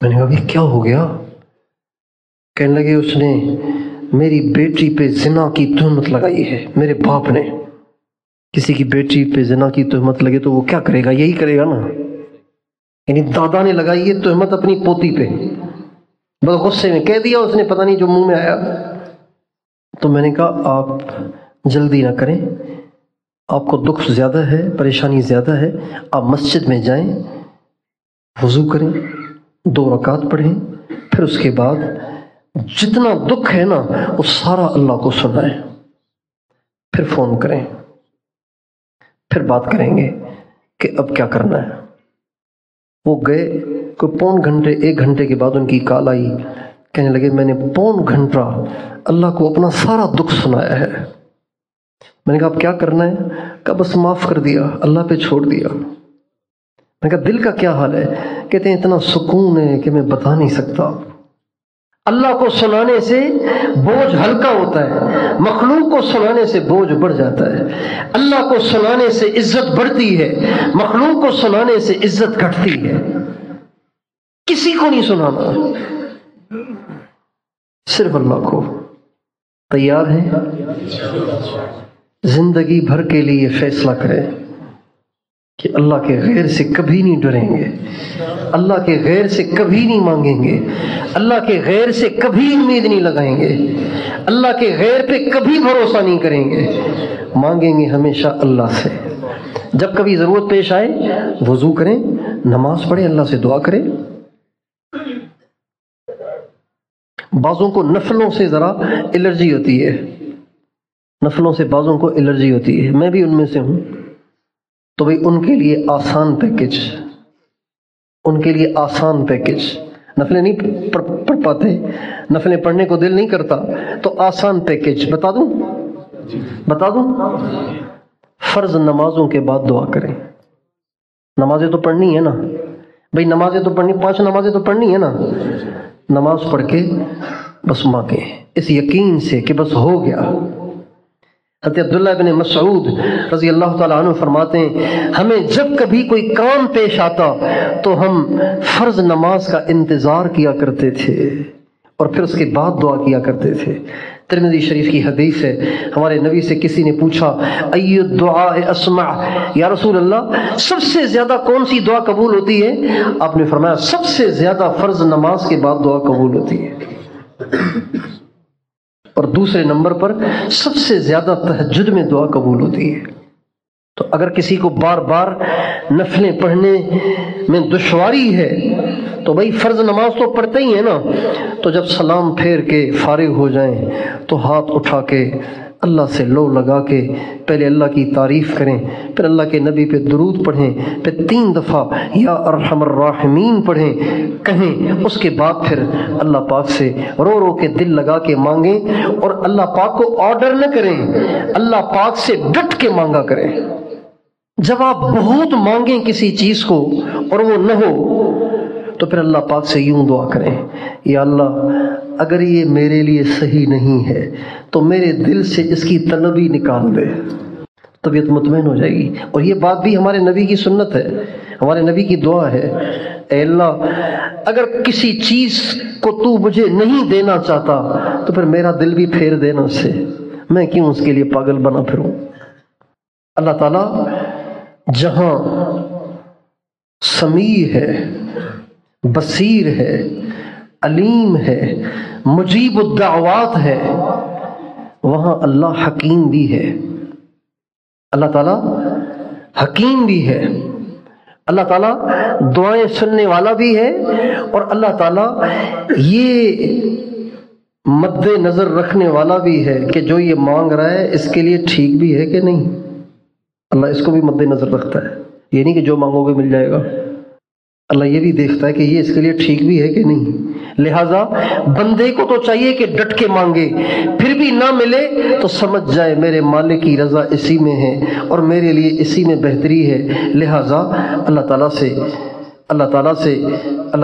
میں نے کہا ابھی کیا ہو گیا؟ کہنے لگے اس نے میری بیٹی پہ زنا کی تہمت لگائی ہے، میرے باپ نے۔ کسی کی بیٹی پہ زنا کی تہمت لگے تو وہ کیا کرے گا؟ یہی کرے گا نا، یعنی دادا نے لگائی یہ تہمت اپنی پوتی پہ، بس غصے میں کہہ دیا اس نے، پتہ نہیں جو منہ میں آیا۔ تو میں نے کہا آپ جلدی نہ کریں، آپ کو دکھ زیادہ ہے، پریشانی زیادہ ہے، آپ مسجد میں جائیں، وضو کریں، 2 رکعت پڑھیں، پھر اس کے بعد جتنا دکھ ہے نا وہ سارا اللہ کو سنائیں، پھر فون کریں، پھر بات کریں گے کہ اب کیا کرنا ہے۔ وہ گئے، کوئی 1 گھنٹے کے بعد ان کی کال آئی، کہنے لگے میں نے 1.25 گھنٹہ اللہ کو اپنا سارا دکھ سنایا ہے۔ میں نے کہا اب کیا کرنا ہے؟ کہا بس معاف کر دیا، اللہ پہ چھوڑ دیا۔ میں نے کہا دل کا کیا حال ہے؟ کہتے ہیں اتنا سکون ہے کہ میں بتا نہیں سکتا۔ اللہ کو سنانے سے بوجھ ہلکا ہوتا ہے، مخلوق کو سنانے سے بوجھ بڑھ جاتا ہے۔ اللہ کو سنانے سے عزت بڑھتی ہے، مخلوق کو سنانے سے عزت گھٹتی ہے۔ کسی کو نہیں سنانا، صرف اللہ کو۔ تیار ہیں؟ زندگی بھر کے لیے فیصلہ کریں کہ اللہ کے غیر سے کبھی نہیں ڈریں گے، اللہ کے غیر سے کبھی نہیں مانگیں گے، اللہ کے غیر سے کبھی امید نہیں لگائیں گے، اللہ کے غیر پہ کبھی بھروسہ نہیں کریں گے، مانگیں گے ہمیشہ اللہ سے۔ جب کبھی ضرورت پیش آئے وضو کریں، نماز پڑھیں، اللہ سے دعا کریں۔ بعضوں کو نفلوں سے ذرا الرجی ہوتی ہے، نفلوں سے بعضوں کو الرجی ہوتی ہے، میں بھی ان میں سے ہوں، تو بھئی ان کے لیے آسان پیکج، ان کے لیے آسان پیکج۔ نفلیں نہیں پڑھ پاتے، نفلیں پڑھنے کو دل نہیں کرتا، تو آسان پیکج بتا دوں؟ فرض نمازوں کے بعد دعا کریں۔ نمازیں تو پڑھنی ہے نا بھئی، نمازیں تو پڑھنی، 5 نمازیں تو پڑھنی ہے نا، نماز پڑھ کے بس مانگیں اس یقین سے کہ بس ہو گیا۔ حضرت عبداللہ بن مسعود رضی اللہ تعالیٰ عنہ فرماتے ہیں ہمیں جب کبھی کوئی کام پیش آتا تو ہم فرض نماز کا انتظار کیا کرتے تھے اور پھر اس کے بعد دعا کیا کرتے تھے۔ ترمذی شریف کی حدیث ہے، ہمارے نبی سے کسی نے پوچھا ای الدعاء اسمع، یا رسول اللہ سب سے زیادہ کون سی دعا قبول ہوتی ہے؟ آپ نے فرمایا سب سے زیادہ فرض نماز کے بعد دعا قبول ہوتی ہے، اور دوسرے نمبر پر سب سے زیادہ تہجد میں دعا قبول ہوتی ہے۔ تو اگر کسی کو بار بار نفلیں پڑھنے میں دشواری ہے تو بھائی فرض نماز تو پڑھتے ہی ہیں نا، تو جب سلام پھیر کے فارغ ہو جائیں تو ہاتھ اٹھا کے اللہ سے لو لگا کے پہلے اللہ کی تعریف کریں، پھر اللہ کے نبی پہ درود پڑھیں، پھر 3 دفعہ یا ارحم الراحمین پڑھیں، کہیں، اس کے بعد پھر اللہ پاک سے رو رو کے دل لگا کے مانگیں، اور اللہ پاک کو آرڈر نہ کریں، اللہ پاک سے ڈٹ کے مانگا کریں۔ جب آپ بہت مانگیں کسی چیز کو اور وہ نہ ہو تو پھر اللہ پاک سے یوں دعا کریں، یا اللہ اگر یہ میرے لیے صحیح نہیں ہے تو میرے دل سے اس کی طلبی نکال دے، طبیعت مطمئن ہو جائے گی۔ اور یہ بات بھی ہمارے نبی کی سنت ہے، ہمارے نبی کی دعا ہے، اے اللہ اگر کسی چیز کو تو مجھے نہیں دینا چاہتا تو پھر میرا دل بھی پھیر دینا اس سے، میں کیوں اس کے لیے پاگل بنا پھروں۔ اللہ تعالیٰ جہاں سمیع ہے، بصیر ہے، علیم ہے، مجیب الدعوات ہے، وہاں اللہ حکیم بھی ہے، اللہ تعالیٰ حکیم بھی ہے، اللہ تعالیٰ دعائیں سننے والا بھی ہے، اور اللہ تعالیٰ یہ مد نظر رکھنے والا بھی ہے کہ جو یہ مانگ رہا ہے اس کے لیے ٹھیک بھی ہے کہ نہیں۔ اللہ اس کو بھی مد نظر رکھتا ہے، یہ نہیں کہ جو مانگو گے مل جائے گا، اللہ یہ بھی دیکھتا ہے کہ یہ اس کے لیے ٹھیک بھی ہے کہ نہیں۔ لہٰذا بندے کو تو چاہیے کہ ڈٹ کے مانگے، پھر بھی نہ ملے تو سمجھ جائے میرے مالک کی رضا اسی میں ہے اور میرے لیے اسی میں بہتری ہے، لہٰذا اللہ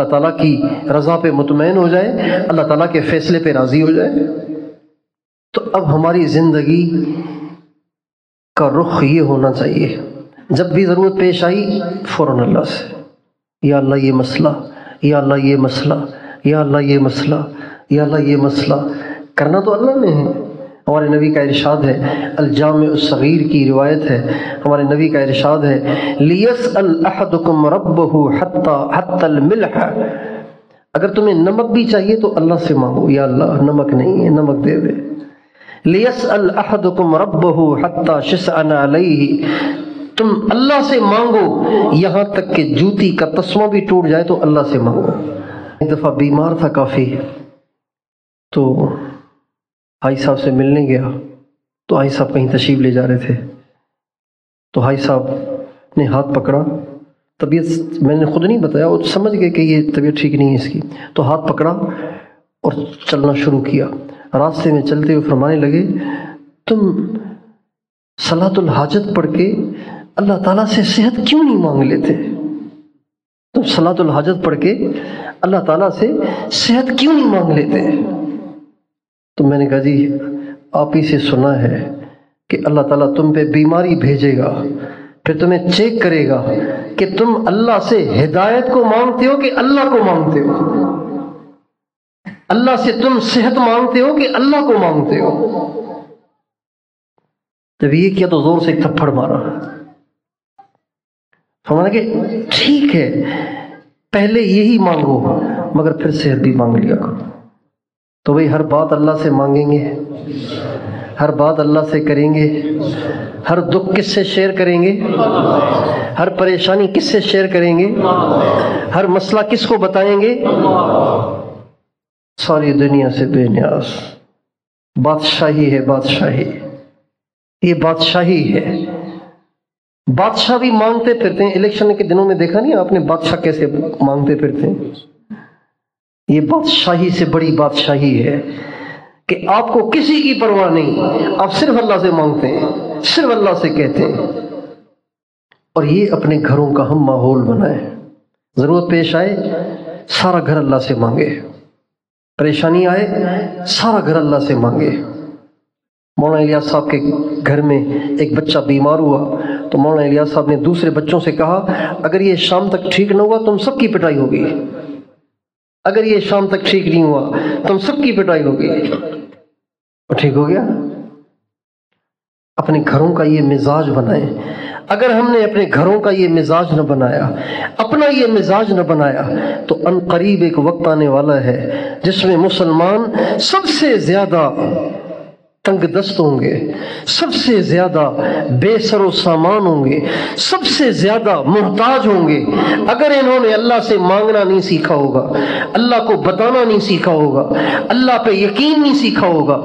تعالیٰ کی رضا پہ مطمئن ہو جائے، اللہ تعالیٰ کے فیصلے پہ راضی ہو جائے۔ تو اب ہماری زندگی کا رخ یہ ہونا چاہیے، جب بھی ضرورت پیش آئی فوراً اللہ سے، یا اللہ یہ مسئلہ، یا اللہ یہ مسئلہ، یا اللہ یہ مسئلہ، یا اللہ یہ مسئلہ، کرنا تو اللہ نے ہے۔ ہمارے نبی کا ارشاد ہے، الجامع الصغیر کی روایت ہے، ہمارے نبی کا ارشاد ہے، لِيَسْأَلْ أَحَدُكُمْ رَبَّهُ حَتَّى الْمِلْحَ، اگر تمہیں نمک بھی چاہیے تو اللہ سے مانگو، یا اللہ نمک نہیں ہے نمک دے دے۔ لِيَسْأَلْ أَحَدُكُمْ رَبَّهُ حَتَّى شِسْعًا عَلَيْهِ، تم اللہ سے مانگو یہاں تک کہ جوتی کا تسمہ بھی ٹوٹ جائے تو اللہ سے مانگو۔ ایک دفعہ بیمار تھا کافی، تو حاجی صاحب سے ملنے گیا، تو حاجی صاحب کہیں تشریف لے جا رہے تھے، تو حاجی صاحب نے ہاتھ پکڑا، طبیعت میں نے خود نہیں بتایا، وہ سمجھ گئے کہ یہ طبیعت ٹھیک نہیں ہے اس کی، تو ہاتھ پکڑا اور چلنا شروع کیا۔ راستے میں چلتے ہوئے فرمانے لگے، تم صلاۃ الحاجت پڑھ کے اللہ تعالیٰ سے صحت کیوں نہیں مانگ لیتے؟ تم صلاۃ الحاجت پڑھ کے اللہ تعالیٰ سے صحت کیوں نہیں مانگ لیتے؟ تو میں نے کہا جی آپ ہی سے سنا ہے کہ اللہ تعالیٰ تم پہ بیماری بھیجے گا، پھر تمہیں چیک کرے گا کہ تم اللہ سے ہدایت کو مانگتے ہو کہ اللہ کو مانگتے ہو، اللہ سے تم صحت مانگتے ہو کہ اللہ کو مانگتے ہو۔ جب یہ کیا تو زور سے ایک تھپڑ مارا، فرمایا کہ ٹھیک ہے پہلے یہی مانگو مگر پھر صحت بھی مانگ لیا کرو۔ تو بھئی ہر بات اللہ سے مانگیں گے، ہر بات اللہ سے کریں گے، ہر دکھ کس سے شیئر کریں گے، ہر پریشانی کس سے شیئر کریں گے، ہر مسئلہ کس کو بتائیں گے؟ ساری دنیا سے بے نیاز۔ بادشاہی ہے بادشاہی، یہ بادشاہی ہے۔ بادشاہ بھی مانگتے پھرتے ہیں، الیکشن کے دنوں میں دیکھا نہیں آپ نے بادشاہ کیسے مانگتے پھرتے ہیں؟ یہ بادشاہی سے بڑی بادشاہی ہے کہ آپ کو کسی کی پرواہ نہیں، آپ صرف اللہ سے مانگتے ہیں، صرف اللہ سے کہتے ہیں۔ اور یہ اپنے گھروں کا ہم ماحول بنائیں، ضرورت پیش آئے سارا گھر اللہ سے مانگے، پریشانی آئے سارا گھر اللہ سے مانگے۔ مولانا الیاس صاحب کے گھر میں ایک بچہ بیمار ہوا تو مولانا الیاس صاحب نے دوسرے بچوں سے کہا اگر یہ شام تک ٹھیک نہ ہوا تم سب کی پٹائی ہوگی، اگر یہ شام تک ٹھیک نہیں ہوا تم سب کی پٹائی ہوگی۔ اور ٹھیک ہو گیا۔ اپنے گھروں کا یہ مزاج بنائیں۔ اگر ہم نے اپنے گھروں کا یہ مزاج نہ بنایا، اپنا یہ مزاج نہ بنایا تو ان قریب ایک وقت آنے والا ہے جس میں مسلمان سب سے زیادہ تنگ دست ہوں گے، سب سے زیادہ بے سر و سامان ہوں گے، سب سے زیادہ محتاج ہوں گے۔ اگر انہوں نے اللہ سے مانگنا نہیں سیکھا ہوگا، اللہ کو بتانا نہیں سیکھا ہوگا، اللہ پہ یقین نہیں سیکھا ہوگا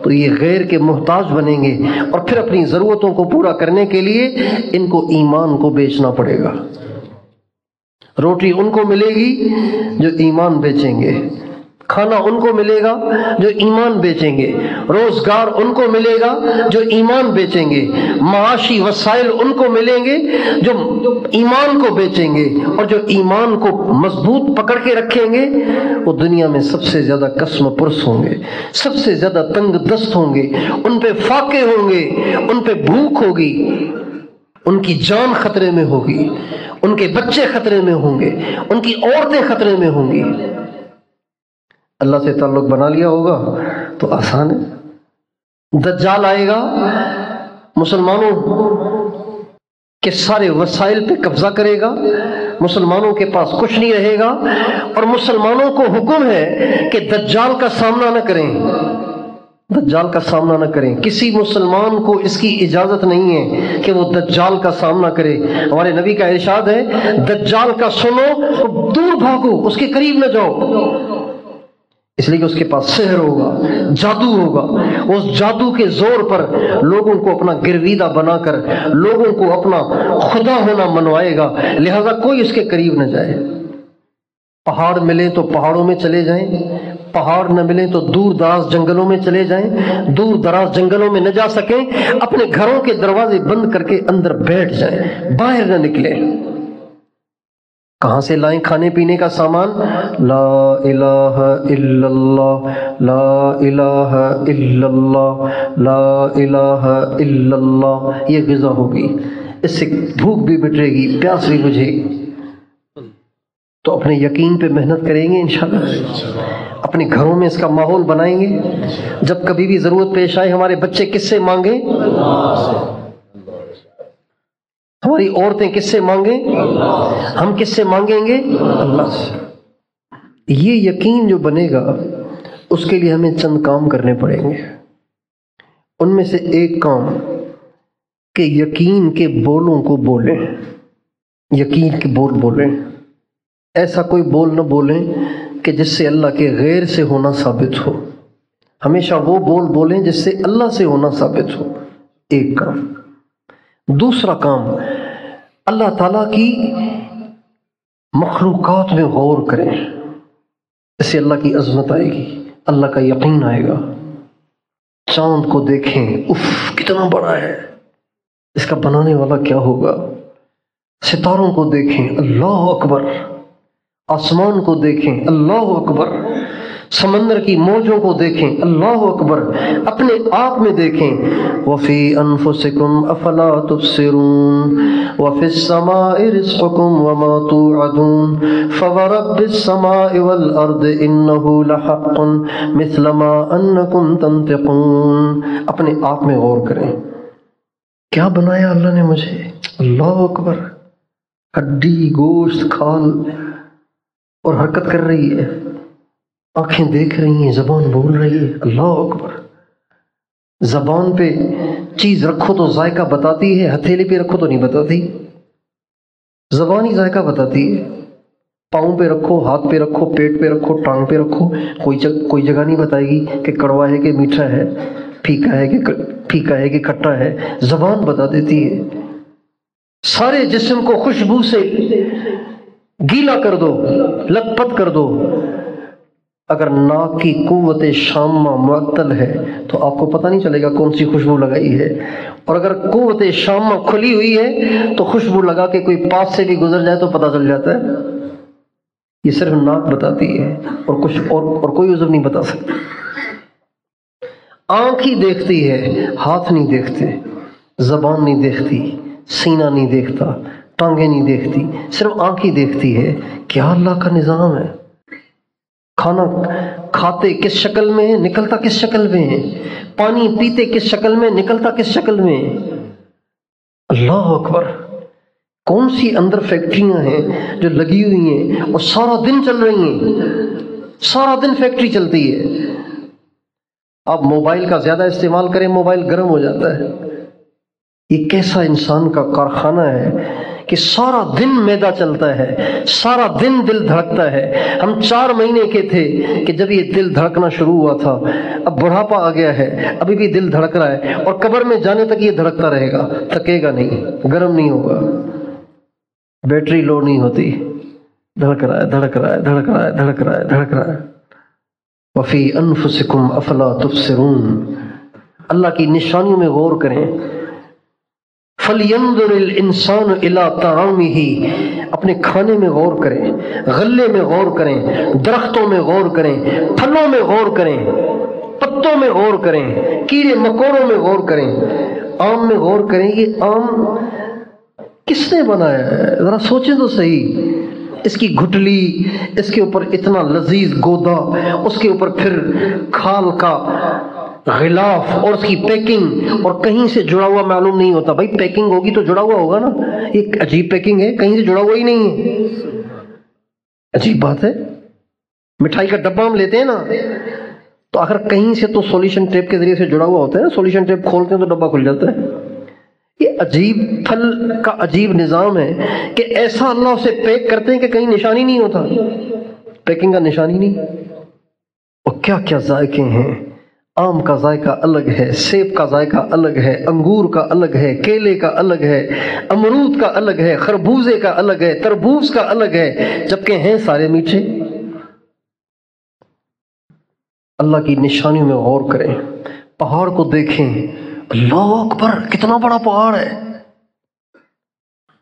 تو یہ غیر کے محتاج بنیں گے، اور پھر اپنی ضرورتوں کو پورا کرنے کے لیے ان کو ایمان کو بیچنا پڑے گا۔ روٹی ان کو ملے گی جو ایمان بیچیں گے، کھانا ان کو ملے گا جو ایمان بیچیں گے، روزگار ان کو ملے گا جو ایمان بیچیں گے، معاشی وسائل ان کو ملیں گے جو ایمان کو بیچیں گے، اور جو ایمان کو مضبوط پکڑ کے رکھیں گے وہ دنیا میں سب سے زیادہ قسم پرس ہوں گے، سب سے زیادہ تنگ دست ہوں گے، ان پہ فاقے ہوں گے، ان پہ بھوک ہوگی، ان کی جان خطرے میں ہوگی، ان کے بچے خطرے میں ہوں گے، ان کی عورتیں خطرے میں ہوں گی۔ اللہ سے تعلق بنا لیا ہوگا تو آسان ہے۔ دجال آئے گا، مسلمانوں کے سارے وسائل پہ قبضہ کرے گا، مسلمانوں کے پاس کچھ نہیں رہے گا، اور مسلمانوں کو حکم ہے کہ دجال کا سامنا نہ کریں، دجال کا سامنا نہ کریں۔ کسی مسلمان کو اس کی اجازت نہیں ہے کہ وہ دجال کا سامنا کرے۔ ہمارے نبی کا ارشاد ہے، دجال کا سنو تو دور بھاگو، اس کے قریب نہ جاؤ، اس لیے کہ اس کے پاس سحر ہوگا، جادو ہوگا، اس جادو کے زور پر لوگوں کو اپنا گرویدہ بنا کر لوگوں کو اپنا خدا ہونا منوائے گا، لہذا کوئی اس کے قریب نہ جائے۔ پہاڑ ملیں تو پہاڑوں میں چلے جائیں، پہاڑ نہ ملیں تو دور دراز جنگلوں میں چلے جائیں، دور دراز جنگلوں میں نہ جا سکیں اپنے گھروں کے دروازے بند کر کے اندر بیٹھ جائیں، باہر نہ نکلیں۔ کہاں سے لائیں کھانے پینے کا سامان؟ لا الہ الا اللہ، لا الہ الا اللہ، لا الہ الا اللہ، یہ غذا ہوگی، اس سے بھوک بھی مٹے گی، پیاس بھی بجھے گی۔ تو اپنے یقین پہ محنت کریں گے انشاءاللہ، اپنے گھروں میں اس کا ماحول بنائیں گے۔ جب کبھی بھی ضرورت پیش آئے ہمارے بچے کس سے مانگیں؟ ہماری عورتیں کس سے مانگیں؟ ہم کس سے مانگیں گے؟ اللہ سے۔ یہ یقین جو بنے گا اس کے لیے ہمیں چند کام کرنے پڑیں گے۔ ان میں سے ایک کام کہ یقین کے بولوں کو بولیں، یقین کے بول بولیں، ایسا کوئی بول نہ بولیں کہ جس سے اللہ کے غیر سے ہونا ثابت ہو، ہمیشہ وہ بول بولیں جس سے اللہ سے ہونا ثابت ہو، ایک کام۔ دوسرا کام، اللہ تعالیٰ کی مخلوقات میں غور کریں، اس سے اللہ کی عظمت آئے گی، اللہ کا یقین آئے گا۔ چاند کو دیکھیں، اف کتنا بڑا ہے، اس کا بنانے والا کیا ہوگا۔ ستاروں کو دیکھیں، اللہ اکبر، آسمان کو دیکھیں، اللہ اکبر، سمندر کی موجوں کو دیکھیں، اللہ اکبر، اپنے آپ میں دیکھیں۔ وَفِي أَنفُسِكُمْ أَفَلَا تُبْصِرُونَ وَفِي السَّمَاءِ رِزْقُكُمْ وَمَا تُوعَدُونَ فَوَرَبِّ السَّمَاءِ وَالْأَرْضِ إِنَّهُ لَحَقٌّ مِثْلَ مَا أَنَّكُمْ تَنطِقُونَ۔ اپنے آپ میں غور کریں، کیا بنایا اللہ نے مجھے، اللہ اکبر، ہڈی گوشت کھال اور حرکت کر رہی ہے، آنکھیں دیکھ رہی ہیں، زبان بول رہی ہے، اللہ اکبر۔ زبان پہ چیز رکھو تو ذائقہ بتاتی ہے، ہتھیلی پہ رکھو تو نہیں بتاتی، زبان ہی ذائقہ بتاتی ہے۔ پاؤں پہ رکھو، ہاتھ پہ رکھو، پیٹ پہ رکھو، ٹانگ پہ رکھو، کوئی جگہ نہیں بتائے گی کہ کڑوا ہے کہ میٹھا ہے، پھیکا ہے کہ کھٹا ہے، زبان بتا دیتی ہے۔ سارے جسم کو خوشبو سے گیلا کر دو، لت پت کر دو، اگر ناک کی قوت شامہ معطل ہے تو آپ کو پتہ نہیں چلے گا کون سی خوشبو لگائی ہے، اور اگر قوت شامہ کھلی ہوئی ہے تو خوشبو لگا کے کوئی پاس سے بھی گزر جائے تو پتہ چل جاتا ہے۔ یہ صرف ناک بتاتی ہے اور کچھ اور کوئی عضو نہیں بتا سکتا۔ آنکھ ہی دیکھتی ہے، ہاتھ نہیں دیکھتے، زبان نہیں دیکھتی، سینہ نہیں دیکھتا، ٹانگیں نہیں دیکھتی، صرف آنکھ ہی دیکھتی ہے۔ کیا اللہ کا نظام ہے۔ کھانا کھاتے کس شکل میں ہے، نکلتا کس شکل میں ہے، پانی پیتے کس شکل میں، نکلتا کس شکل میں ہے، اللہ اکبر۔ کون سی اندر فیکٹریاں ہیں جو لگی ہوئی ہیں اور سارا دن چل رہی ہیں، سارا دن فیکٹری چلتی ہے۔ آپ موبائل کا زیادہ استعمال کریں، موبائل گرم ہو جاتا ہے۔ یہ کیسا انسان کا کارخانہ ہے کہ سارا دن معدہ چلتا ہے، سارا دن دل دھڑکتا ہے۔ ہم 4 مہینے کے تھے کہ جب یہ دل دھڑکنا شروع ہوا تھا، اب بڑھاپا آ گیا ہے، ابھی بھی دل دھڑک رہا ہے، اور قبر میں جانے تک یہ دھڑکتا رہے گا، تھکے گا نہیں، گرم نہیں ہوگا، بیٹری لو نہیں ہوتی، دھڑک رہا ہے، دھڑک رہا ہے، دھڑک رہا ہے، دھڑک رہا ہے، دھڑک رہا ہے۔ وفی انفسکم افلا تبصرون، اللہ کی نشانیوں میں غور کریں۔ فَلْيَنظُرِ الْإِنسَانُ إِلَىٰ طَعَامِهِ، اپنے کھانے میں غور کریں، غلے میں غور کریں، درختوں میں غور کریں، پھلوں میں غور کریں، پتوں میں غور کریں، کیڑے مکوڑوں میں غور کریں، آم میں غور کریں۔ یہ آم کس نے بنایا ہے؟ ذرا سوچیں تو صحیح۔ اس کی گھٹلی، اس کے اوپر اتنا لذیذ گودا، اس کے اوپر پھر کھال کا غلاف اور اس کی پیکنگ، اور کہیں سے جڑا ہوا معلوم نہیں ہوتا۔ بھائی پیکنگ ہوگی تو جڑا ہوا ہوگا نا، ایک عجیب پیکنگ ہے، کہیں سے جڑا ہوا ہی نہیں ہے، عجیب بات ہے۔ مٹھائی کا ڈبہ ہم لیتے ہیں نا، تو اگر کہیں سے تو سولوشن ٹیپ کے ذریعے سے جڑا ہوا ہوتا ہے نا، سولوشن ٹیپ کھولتے ہیں تو ڈبہ کھل جاتا ہے۔ یہ عجیب پھل کا عجیب نظام ہے کہ ایسا اللہ اسے پیک کرتے ہیں کہ کہیں نشانی نہیں ہوتا، پیکنگ کا نشانی نہیں۔ اور کیا کیا ذائقے ہیں، آم کا ذائقہ الگ ہے، سیب کا ذائقہ الگ ہے، انگور کا الگ ہے، کیلے کا الگ ہے، امرود کا الگ ہے، خربوزے کا الگ ہے، تربوز کا الگ ہے، جبکہ ہیں سارے میٹھے۔ اللہ کی نشانیوں میں غور کریں، پہاڑ کو دیکھیں، اللہ اکبر کتنا بڑا پہاڑ ہے،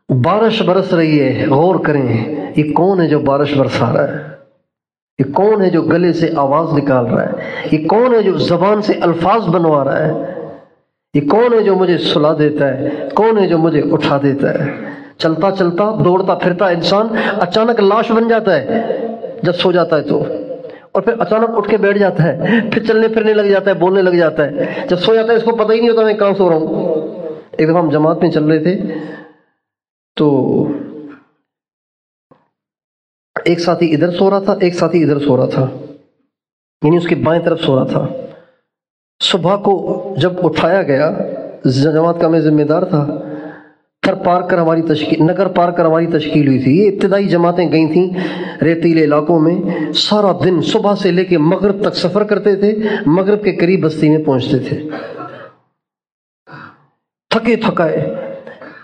بارش برس رہی ہے، غور کریں یہ کون ہے جو بارش برسا رہا ہے، یہ کون ہے جو گلے سے آواز نکال رہا ہے، یہ کون ہے جو زبان سے الفاظ بنوا رہا ہے، یہ کون ہے جو مجھے سلا دیتا ہے، کون ہے جو مجھے اٹھا دیتا ہے۔ چلتا چلتا دوڑتا پھرتا انسان اچانک لاش بن جاتا ہے جب سو جاتا ہے تو، اور پھر اچانک اٹھ کے بیٹھ جاتا ہے، پھر چلنے پھرنے لگ جاتا ہے، بولنے لگ جاتا ہے۔ جب سو جاتا ہے اس کو پتہ ہی نہیں ہوتا میں کہاں سو رہا ہوں۔ ایک دفعہ ہم جماعت میں چل رہے تھے تو ایک ساتھی ادھر سو رہا تھا، ایک ساتھی ادھر سو رہا تھا، یعنی اس کے بائیں طرف سو رہا تھا۔ صبح کو جب اٹھایا گیا، جماعت کا میں ذمہ دار تھا، نگر پار کر ہماری تشکیل ہوئی تھی۔ یہ ابتدائی جماعتیں گئی تھیں ریتیلے علاقوں میں، سارا دن صبح سے لے کے مغرب تک سفر کرتے تھے، مغرب کے قریب بستی میں پہنچتے تھے، تھکے تھکائے۔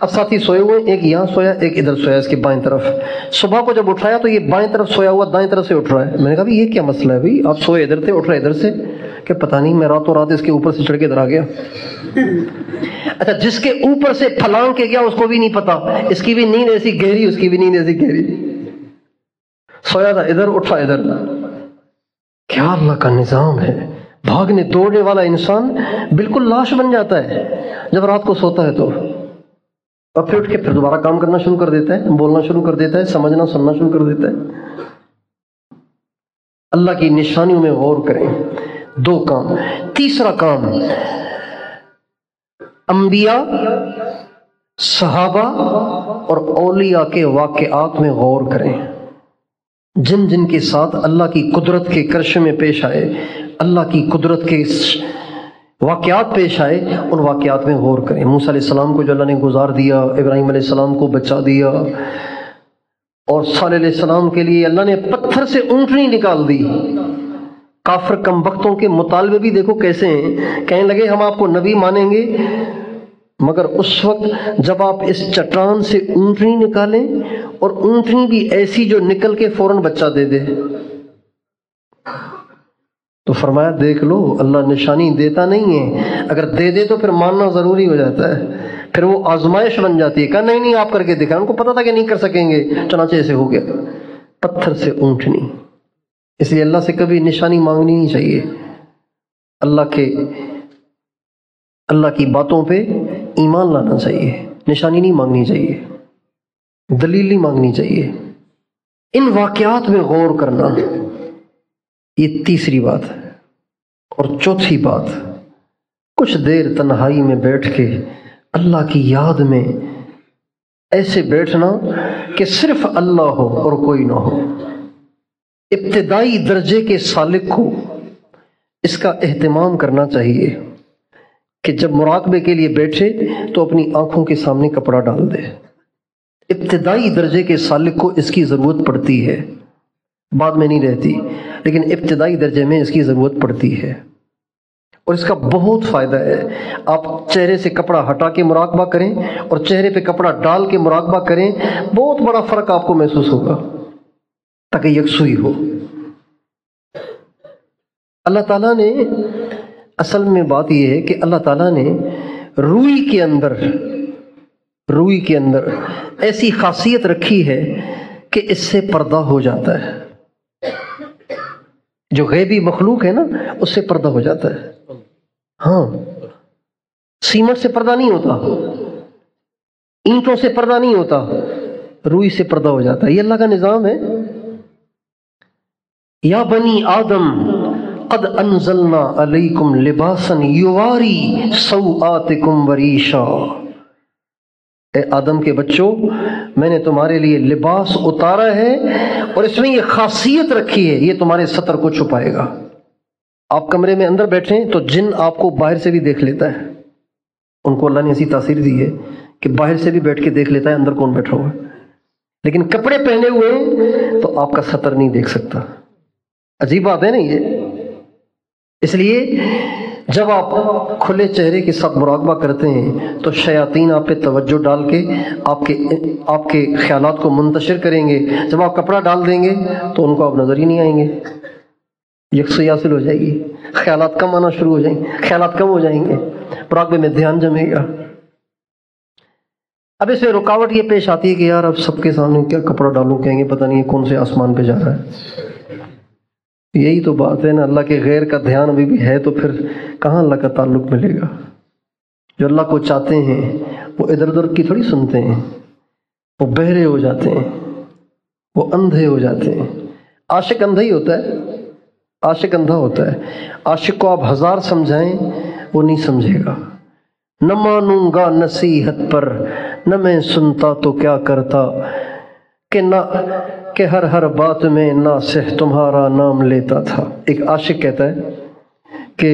اب ساتھی سوئے ہوئے، ایک یہاں سویا ایک ادھر سویا، اس کے بائیں طرف۔ صبح کو جب اٹھایا تو یہ بائیں طرف سویا ہوا دائیں طرف سے اٹھ رہا ہے۔ میں نے کہا یہ کیا مسئلہ ہے بھائی، آپ سوئے ادھر تھے اٹھ رہے ادھر سے؟ کہ پتہ نہیں میں راتوں رات اس کے اوپر سے چڑھ کے ادھر آ گیا۔ اچھا جس کے اوپر سے پھلانگ کے گیا اس کو بھی نہیں پتا، اس کی بھی نیند ایسی گہری، اس کی بھی نیند ایسی گہری، سویا تھا ادھر اٹھا ادھر۔ کیا اللہ کا نظام ہے۔ بھاگنے دوڑنے والا انسان بالکل لاش بن جاتا ہے جب رات کو سوتا ہے تو، اور پھر اٹھ کے پھر دوبارہ کام کرنا شروع کر دیتا ہے، بولنا شروع کر دیتا ہے، سمجھنا سننا شروع کر دیتا ہے۔ اللہ کی نشانیوں میں غور کریں۔ دو کام۔ تیسرا کام، انبیاء، صحابہ اور اولیاء کے واقعات میں غور کریں۔ جن جن کے ساتھ اللہ کی قدرت کے کرشمے پیش آئے، اللہ کی قدرت کے واقعات پیش آئے، ان واقعات میں غور کریں۔ موسیٰ علیہ السلام کو جو اللہ نے گزار دیا، ابراہیم علیہ السلام کو بچا دیا، اور صالح علیہ السلام کے لیے اللہ نے پتھر سے اونٹنی نکال دی۔ کافر کم بختوں کے مطالبے بھی دیکھو کیسے ہیں، کہنے لگے ہم آپ کو نبی مانیں گے، مگر اس وقت جب آپ اس چٹان سے اونٹنی نکالیں، اور اونٹنی بھی ایسی جو نکل کے فوراً بچہ دے دے۔ تو فرمایا دیکھ لو اللہ نشانی دیتا نہیں ہے، اگر دے دے تو پھر ماننا ضروری ہو جاتا ہے، پھر وہ آزمائش بن جاتی ہے۔ کہا نہیں نہیں آپ کر کے دکھائیں، ان کو پتا تھا کہ نہیں کر سکیں گے، چنانچہ ایسے ہو گیا، پتھر سے اونٹنی۔ اس لیے اللہ سے کبھی نشانی مانگنی نہیں چاہیے، اللہ کی باتوں پہ ایمان لانا چاہیے، نشانی نہیں مانگنی چاہیے، دلیل نہیں مانگنی چاہیے۔ ان واقعات میں غور کرنا، یہ تیسری بات ہے۔ اور چوتھی بات، کچھ دیر تنہائی میں بیٹھ کے اللہ کی یاد میں ایسے بیٹھنا کہ صرف اللہ ہو اور کوئی نہ ہو۔ ابتدائی درجے کے سالک کو اس کا اہتمام کرنا چاہیے کہ جب مراقبے کے لیے بیٹھے تو اپنی آنکھوں کے سامنے کپڑا ڈال دے۔ ابتدائی درجے کے سالک کو اس کی ضرورت پڑتی ہے، بعد میں نہیں رہتی، لیکن ابتدائی درجے میں اس کی ضرورت پڑتی ہے، اور اس کا بہت فائدہ ہے۔ آپ چہرے سے کپڑا ہٹا کے مراقبہ کریں اور چہرے پہ کپڑا ڈال کے مراقبہ کریں، بہت بڑا فرق آپ کو محسوس ہوگا، تاکہ یکسوئی ہو۔ اللہ تعالیٰ نے اصل میں بات یہ ہے کہ اللہ تعالیٰ نے روئی کے اندر ایسی خاصیت رکھی ہے کہ اس سے پردہ ہو جاتا ہے. جو غیبی مخلوق ہے نا اس سے پردہ ہو جاتا ہے. ہاں، سیمنٹ سے پردہ نہیں ہوتا، اینٹوں سے پردہ نہیں ہوتا، روئی سے پردہ ہو جاتا ہے. یہ اللہ کا نظام ہے. یا بنی آدم قد انزلنا علیکم لباسا یواری سوآتکم وریشا. اے آدم کے بچوں، میں نے تمہارے لیے لباس اتارا ہے اور اس میں یہ خاصیت رکھی ہے، یہ تمہارے ستر کو چھپائے گا. آپ کمرے میں اندر بیٹھیں تو جن آپ کو باہر سے بھی دیکھ لیتا ہے. ان کو اللہ نے ایسی تاثیر دی ہے کہ باہر سے بھی بیٹھ کے دیکھ لیتا ہے اندر کون بیٹھا ہوا ہے. لیکن کپڑے پہنے ہوئے ہیں تو آپ کا ستر نہیں دیکھ سکتا. عجیب بات ہے نا یہ. اس لیے جب آپ کھلے چہرے کے ساتھ مراقبہ کرتے ہیں تو شیاطین آپ پہ توجہ ڈال کے آپ کے خیالات کو منتشر کریں گے. جب آپ کپڑا ڈال دیں گے تو ان کو آپ نظر ہی نہیں آئیں گے، یکسوئی حاصل ہو جائے گی، خیالات کم آنا شروع ہو جائیں گے، خیالات کم ہو جائیں گے، مراقبے میں دھیان جمے گا. اب اس میں رکاوٹ یہ پیش آتی ہے کہ یار اب سب کے سامنے کیا کپڑا ڈالوں، کہیں گے پتہ نہیں کون سے آسمان پہ جا رہا ہے. یہی تو بات ہے نا، اللہ کے غیر کا دھیان ابھی بھی ہے تو پھر کہاں اللہ کا تعلق ملے گا. جو اللہ کو چاہتے ہیں وہ ادھر ادھر کی تھوڑی سنتے ہیں، وہ بہرے ہو جاتے ہیں، وہ اندھے ہو جاتے ہیں. عاشق اندھا ہی ہوتا ہے، عاشق اندھا ہوتا ہے. عاشق کو آپ ہزار سمجھائیں وہ نہیں سمجھے گا. نہ مانوں گا نصیحت پر، نہ میں سنتا تو کیا کرتا، کہ ہر بات میں ناصح تمہارا نام لیتا تھا. ایک عاشق کہتا ہے کہ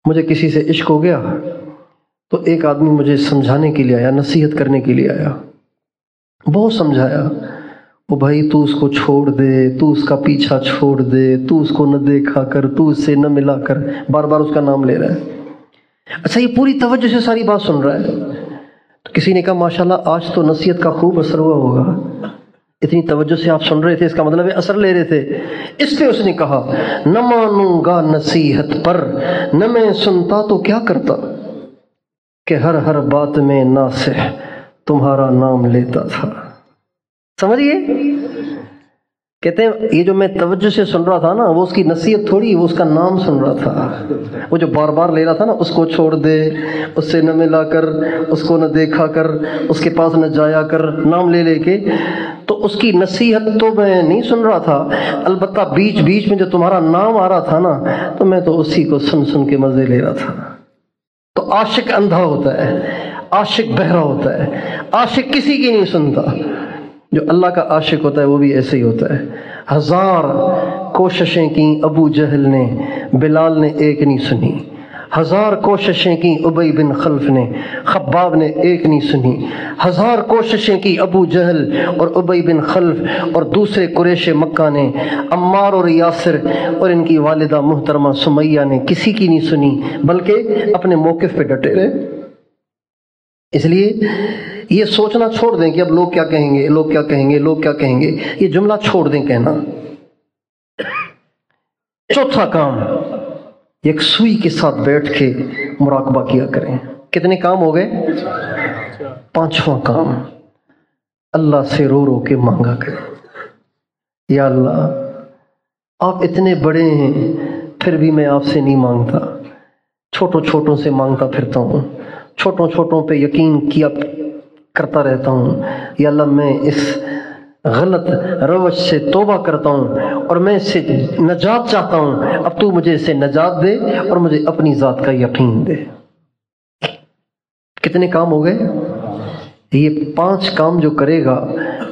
مجھے کسی سے عشق ہو گیا تو ایک آدمی مجھے سمجھانے کے لیے آیا، نصیحت کرنے کے لیے آیا. بہت سمجھایا، وہ بھائی تو اس کو چھوڑ دے، تو اس کا پیچھا چھوڑ دے، تو اس کو نہ دیکھا کر، تو اس سے نہ ملا کر، بار بار اس کا نام لے رہا ہے. اچھا یہ پوری توجہ سے ساری بات سن رہا ہے. تو کسی نے کہا ماشاءاللہ آج تو نصیحت کا خوب اثر ہوا ہوگا، اتنی توجہ سے آپ سن رہے تھے، اس کا مطلب ہے اثر لے رہے تھے. اس پہ اس نے کہا نہ مانوں گا نصیحت پر، نہ میں سنتا تو کیا کرتا، کہ ہر بات میں ناصح تمہارا نام لیتا تھا. سمجھیے، کہتے ہیں یہ جو میں توجہ سے سن رہا تھا نا وہ اس کی نصیحت تھوڑی، وہ اس کا نام سن رہا تھا. وہ جو بار بار لے رہا تھا نا، اس کو چھوڑ دے، اس سے نہ ملا کر، اس کو نہ دیکھا کر، اس کے پاس نہ جایا کر، نام لے لے کے، تو اس کی نصیحت تو میں نہیں سن رہا تھا، البتہ بیچ بیچ میں جو تمہارا نام آ رہا تھا نا تو میں تو اسی کو سن سن کے مزے لے رہا تھا. تو عاشق اندھا ہوتا ہے، عاشق بہرا ہوتا ہے، عاشق کسی کی نہیں سنتا. جو اللہ کا عاشق ہوتا ہے وہ بھی ایسے ہی ہوتا ہے. ہزار کوششیں کی ابو جہل نے، بلال نے ایک نہیں سنی. ہزار کوششیں کی ابی بن خلف نے، خباب نے ایک نہیں سنی. ہزار کوششیں کی ابو جہل اور ابی بن خلف اور دوسرے قریش مکہ نے، عمار اور یاسر اور ان کی والدہ محترمہ سمیہ نے کسی کی نہیں سنی، بلکہ اپنے موقف پہ ڈٹے رہے. اس لیے یہ سوچنا چھوڑ دیں کہ اب لوگ کیا کہیں گے، لوگ کیا کہیں گے، لوگ کیا کہیں گے. یہ جملہ چھوڑ دیں کہنا. چوتھا کام، یکسوئی کے ساتھ بیٹھ کے مراقبہ کیا کریں. کتنے کام ہو گئے؟ پانچواں کام، اللہ سے رو رو کے مانگا کریں. یا اللہ آپ اتنے بڑے ہیں پھر بھی میں آپ سے نہیں مانگتا، چھوٹوں سے مانگتا پھرتا ہوں، چھوٹوں پہ یقین کیا کرتا رہتا ہوں. یا اللہ میں اس غلط روش سے توبہ کرتا ہوں اور میں اس سے نجات چاہتا ہوں. اب تو مجھے اس سے نجات دے اور مجھے اپنی ذات کا یقین دے. کتنے کام ہو گئے؟ یہ 5 کام جو کرے گا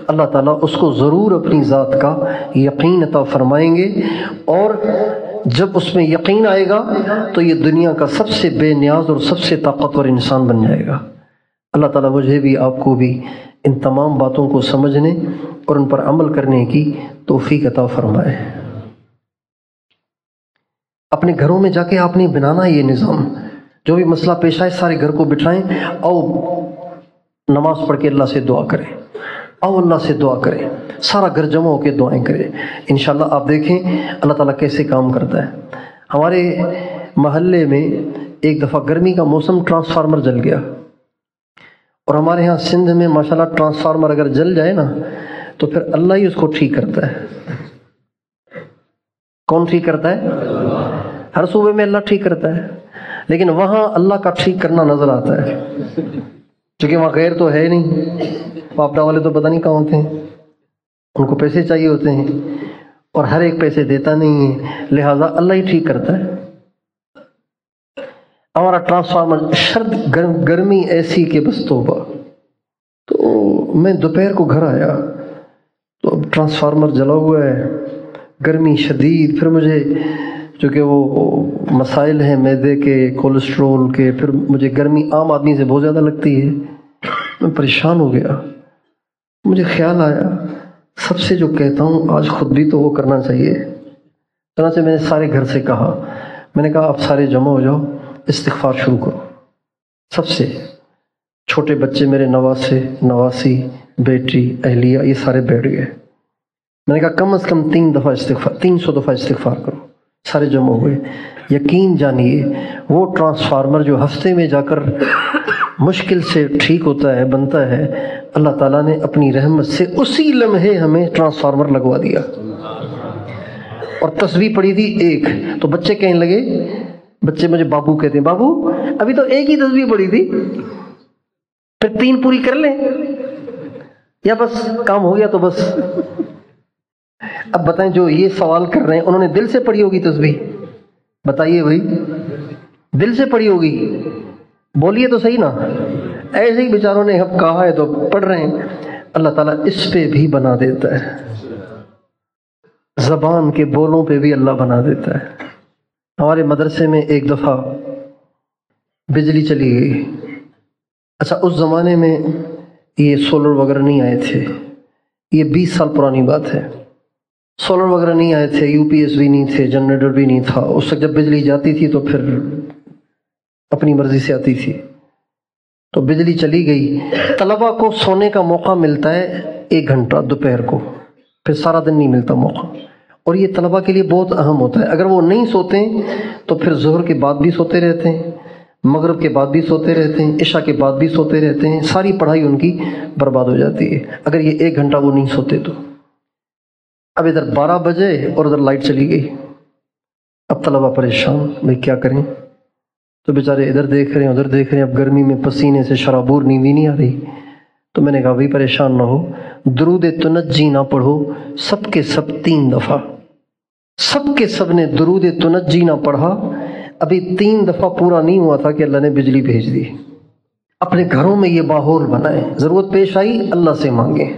اللہ تعالیٰ اس کو ضرور اپنی ذات کا یقین عطا فرمائیں گے. اور جب اس میں یقین آئے گا تو یہ دنیا کا سب سے بے نیاز اور سب سے طاقتور انسان بن جائے گا. اللہ تعالیٰ مجھے بھی آپ کو بھی ان تمام باتوں کو سمجھنے اور ان پر عمل کرنے کی توفیق عطا فرمائے. اپنے گھروں میں جا کے آپ نے بنانا یہ نظام، جو بھی مسئلہ پیش آئے سارے گھر کو بٹھائیں، اور نماز پڑھ کے اللہ سے دعا کریں. آؤ اللہ سے دعا کریں، سارا گھر جمع ہو کے دعائیں کریں، انشاءاللہ آپ دیکھیں اللہ تعالیٰ کیسے کام کرتا ہے۔ ہمارے محلے میں ایک دفعہ گرمی کا موسم ٹرانسفارمر جل گیا، اور ہمارے ہاں سندھ میں ماشاءاللہ ٹرانسفارمر اگر جل جائے نا تو پھر اللہ ہی اس کو ٹھیک کرتا ہے۔ کون ٹھیک کرتا ہے؟ ہر صوبے میں اللہ ٹھیک کرتا ہے، لیکن وہاں اللہ کا ٹھیک کرنا نظر آتا ہے، کیونکہ وہاں غیر تو ہے نہیں، پاپڑا والے تو پتہ نہیں کہاں ہوتے ہیں، ان کو پیسے چاہیے ہوتے ہیں اور ہر ایک پیسے دیتا نہیں ہے، لہٰذا اللہ ہی ٹھیک کرتا ہے۔ ہمارا ٹرانسفارمر شرط گرمی ایسی کہ بس توبہ، تو میں دوپہر کو گھر آیا تو اب ٹرانسفارمر جلا ہوا ہے، گرمی شدید، پھر مجھے چونکہ وہ مسائل ہیں معدے کے، کولیسٹرول کے، پھر مجھے گرمی عام آدمی سے بہت زیادہ لگتی ہے، میں پریشان ہو گیا۔ مجھے خیال آیا سب سے جو کہتا ہوں آج خود بھی تو وہ کرنا چاہیے، چنانچہ میں نے سارے گھر سے کہا، میں نے کہا آپ سارے جمع ہو جاؤ، استغفار شروع کرو۔ سب سے چھوٹے بچے میرے نواسے، نواسی، بیٹی، اہلیہ، یہ سارے بیٹھ گئے۔ میں نے کہا کم از کم 300 دفعہ استغفار کرو۔ سارے جمع ہوئے۔ یقین جانیے وہ ٹرانسفارمر جو ہفتے میں جا کر مشکل سے ٹھیک ہوتا ہے، بنتا ہے، اللہ تعالیٰ نے اپنی رحمت سے اسی لمحے ہمیں ٹرانسفارمر لگوا دیا۔ اور تسبیح پڑھی تھی ایک، تو بچے کہنے لگے، بچے مجھے بابو کہتے ہیں، بابو ابھی تو ایک ہی تسبیح پڑھی تھی، پھر 3 پوری کر لیں یا بس کام ہو گیا تو بس؟ اب بتائیں جو یہ سوال کر رہے ہیں انہوں نے دل سے پڑھی ہوگی تسبیح؟ بتائیے بھائی، دل سے پڑھی ہوگی؟ بولیے تو صحیح نا۔ ایسے ہی بیچاروں نے اب کہا ہے تو پڑھ رہے ہیں۔ اللہ تعالیٰ اس پہ بھی بنا دیتا ہے، زبان کے بولوں پہ بھی اللہ بنا دیتا ہے۔ ہمارے مدرسے میں ایک دفعہ بجلی چلی گئی۔ اچھا اس زمانے میں یہ سولر وغیرہ نہیں آئے تھے، یہ 20 سال پرانی بات ہے۔ سولر وغیرہ نہیں آئے تھے، یو پی ایس بھی نہیں تھے، جنریٹر بھی نہیں تھا۔ اس وقت جب بجلی جاتی تھی تو پھر اپنی مرضی سے آتی تھی۔ تو بجلی چلی گئی، طلبہ کو سونے کا موقع ملتا ہے 1 گھنٹہ دوپہر کو، پھر سارا دن نہیں ملتا موقع، اور یہ طلبہ کے لیے بہت اہم ہوتا ہے۔ اگر وہ نہیں سوتے تو پھر ظہر کے بعد بھی سوتے رہتے ہیں، مغرب کے بعد بھی سوتے رہتے ہیں، عشاء کے بعد بھی سوتے رہتے ہیں، ساری پڑھائی ان کی برباد ہو جاتی ہے اگر یہ 1 گھنٹہ وہ نہیں سوتے تو۔ اب ادھر 12 بجے اور ادھر لائٹ چلی گئی، اب طلبہ پریشان، بھائی کیا کریں؟ تو بیچارے ادھر دیکھ رہے ہیں ادھر دیکھ رہے ہیں، اب گرمی میں پسینے سے شرابور، نیند ہی نہیں آ رہی۔ تو میں نے کہا بھائی پریشان نہ ہو، درود تنجی نہ پڑھو سب کے سب 3 دفعہ۔ سب کے سب نے درود تنجی نہ پڑھا، ابھی 3 دفعہ پورا نہیں ہوا تھا کہ اللہ نے بجلی بھیج دی۔ اپنے گھروں میں یہ ماحول بنائیں، ضرورت پیش آئی اللہ سے مانگیں۔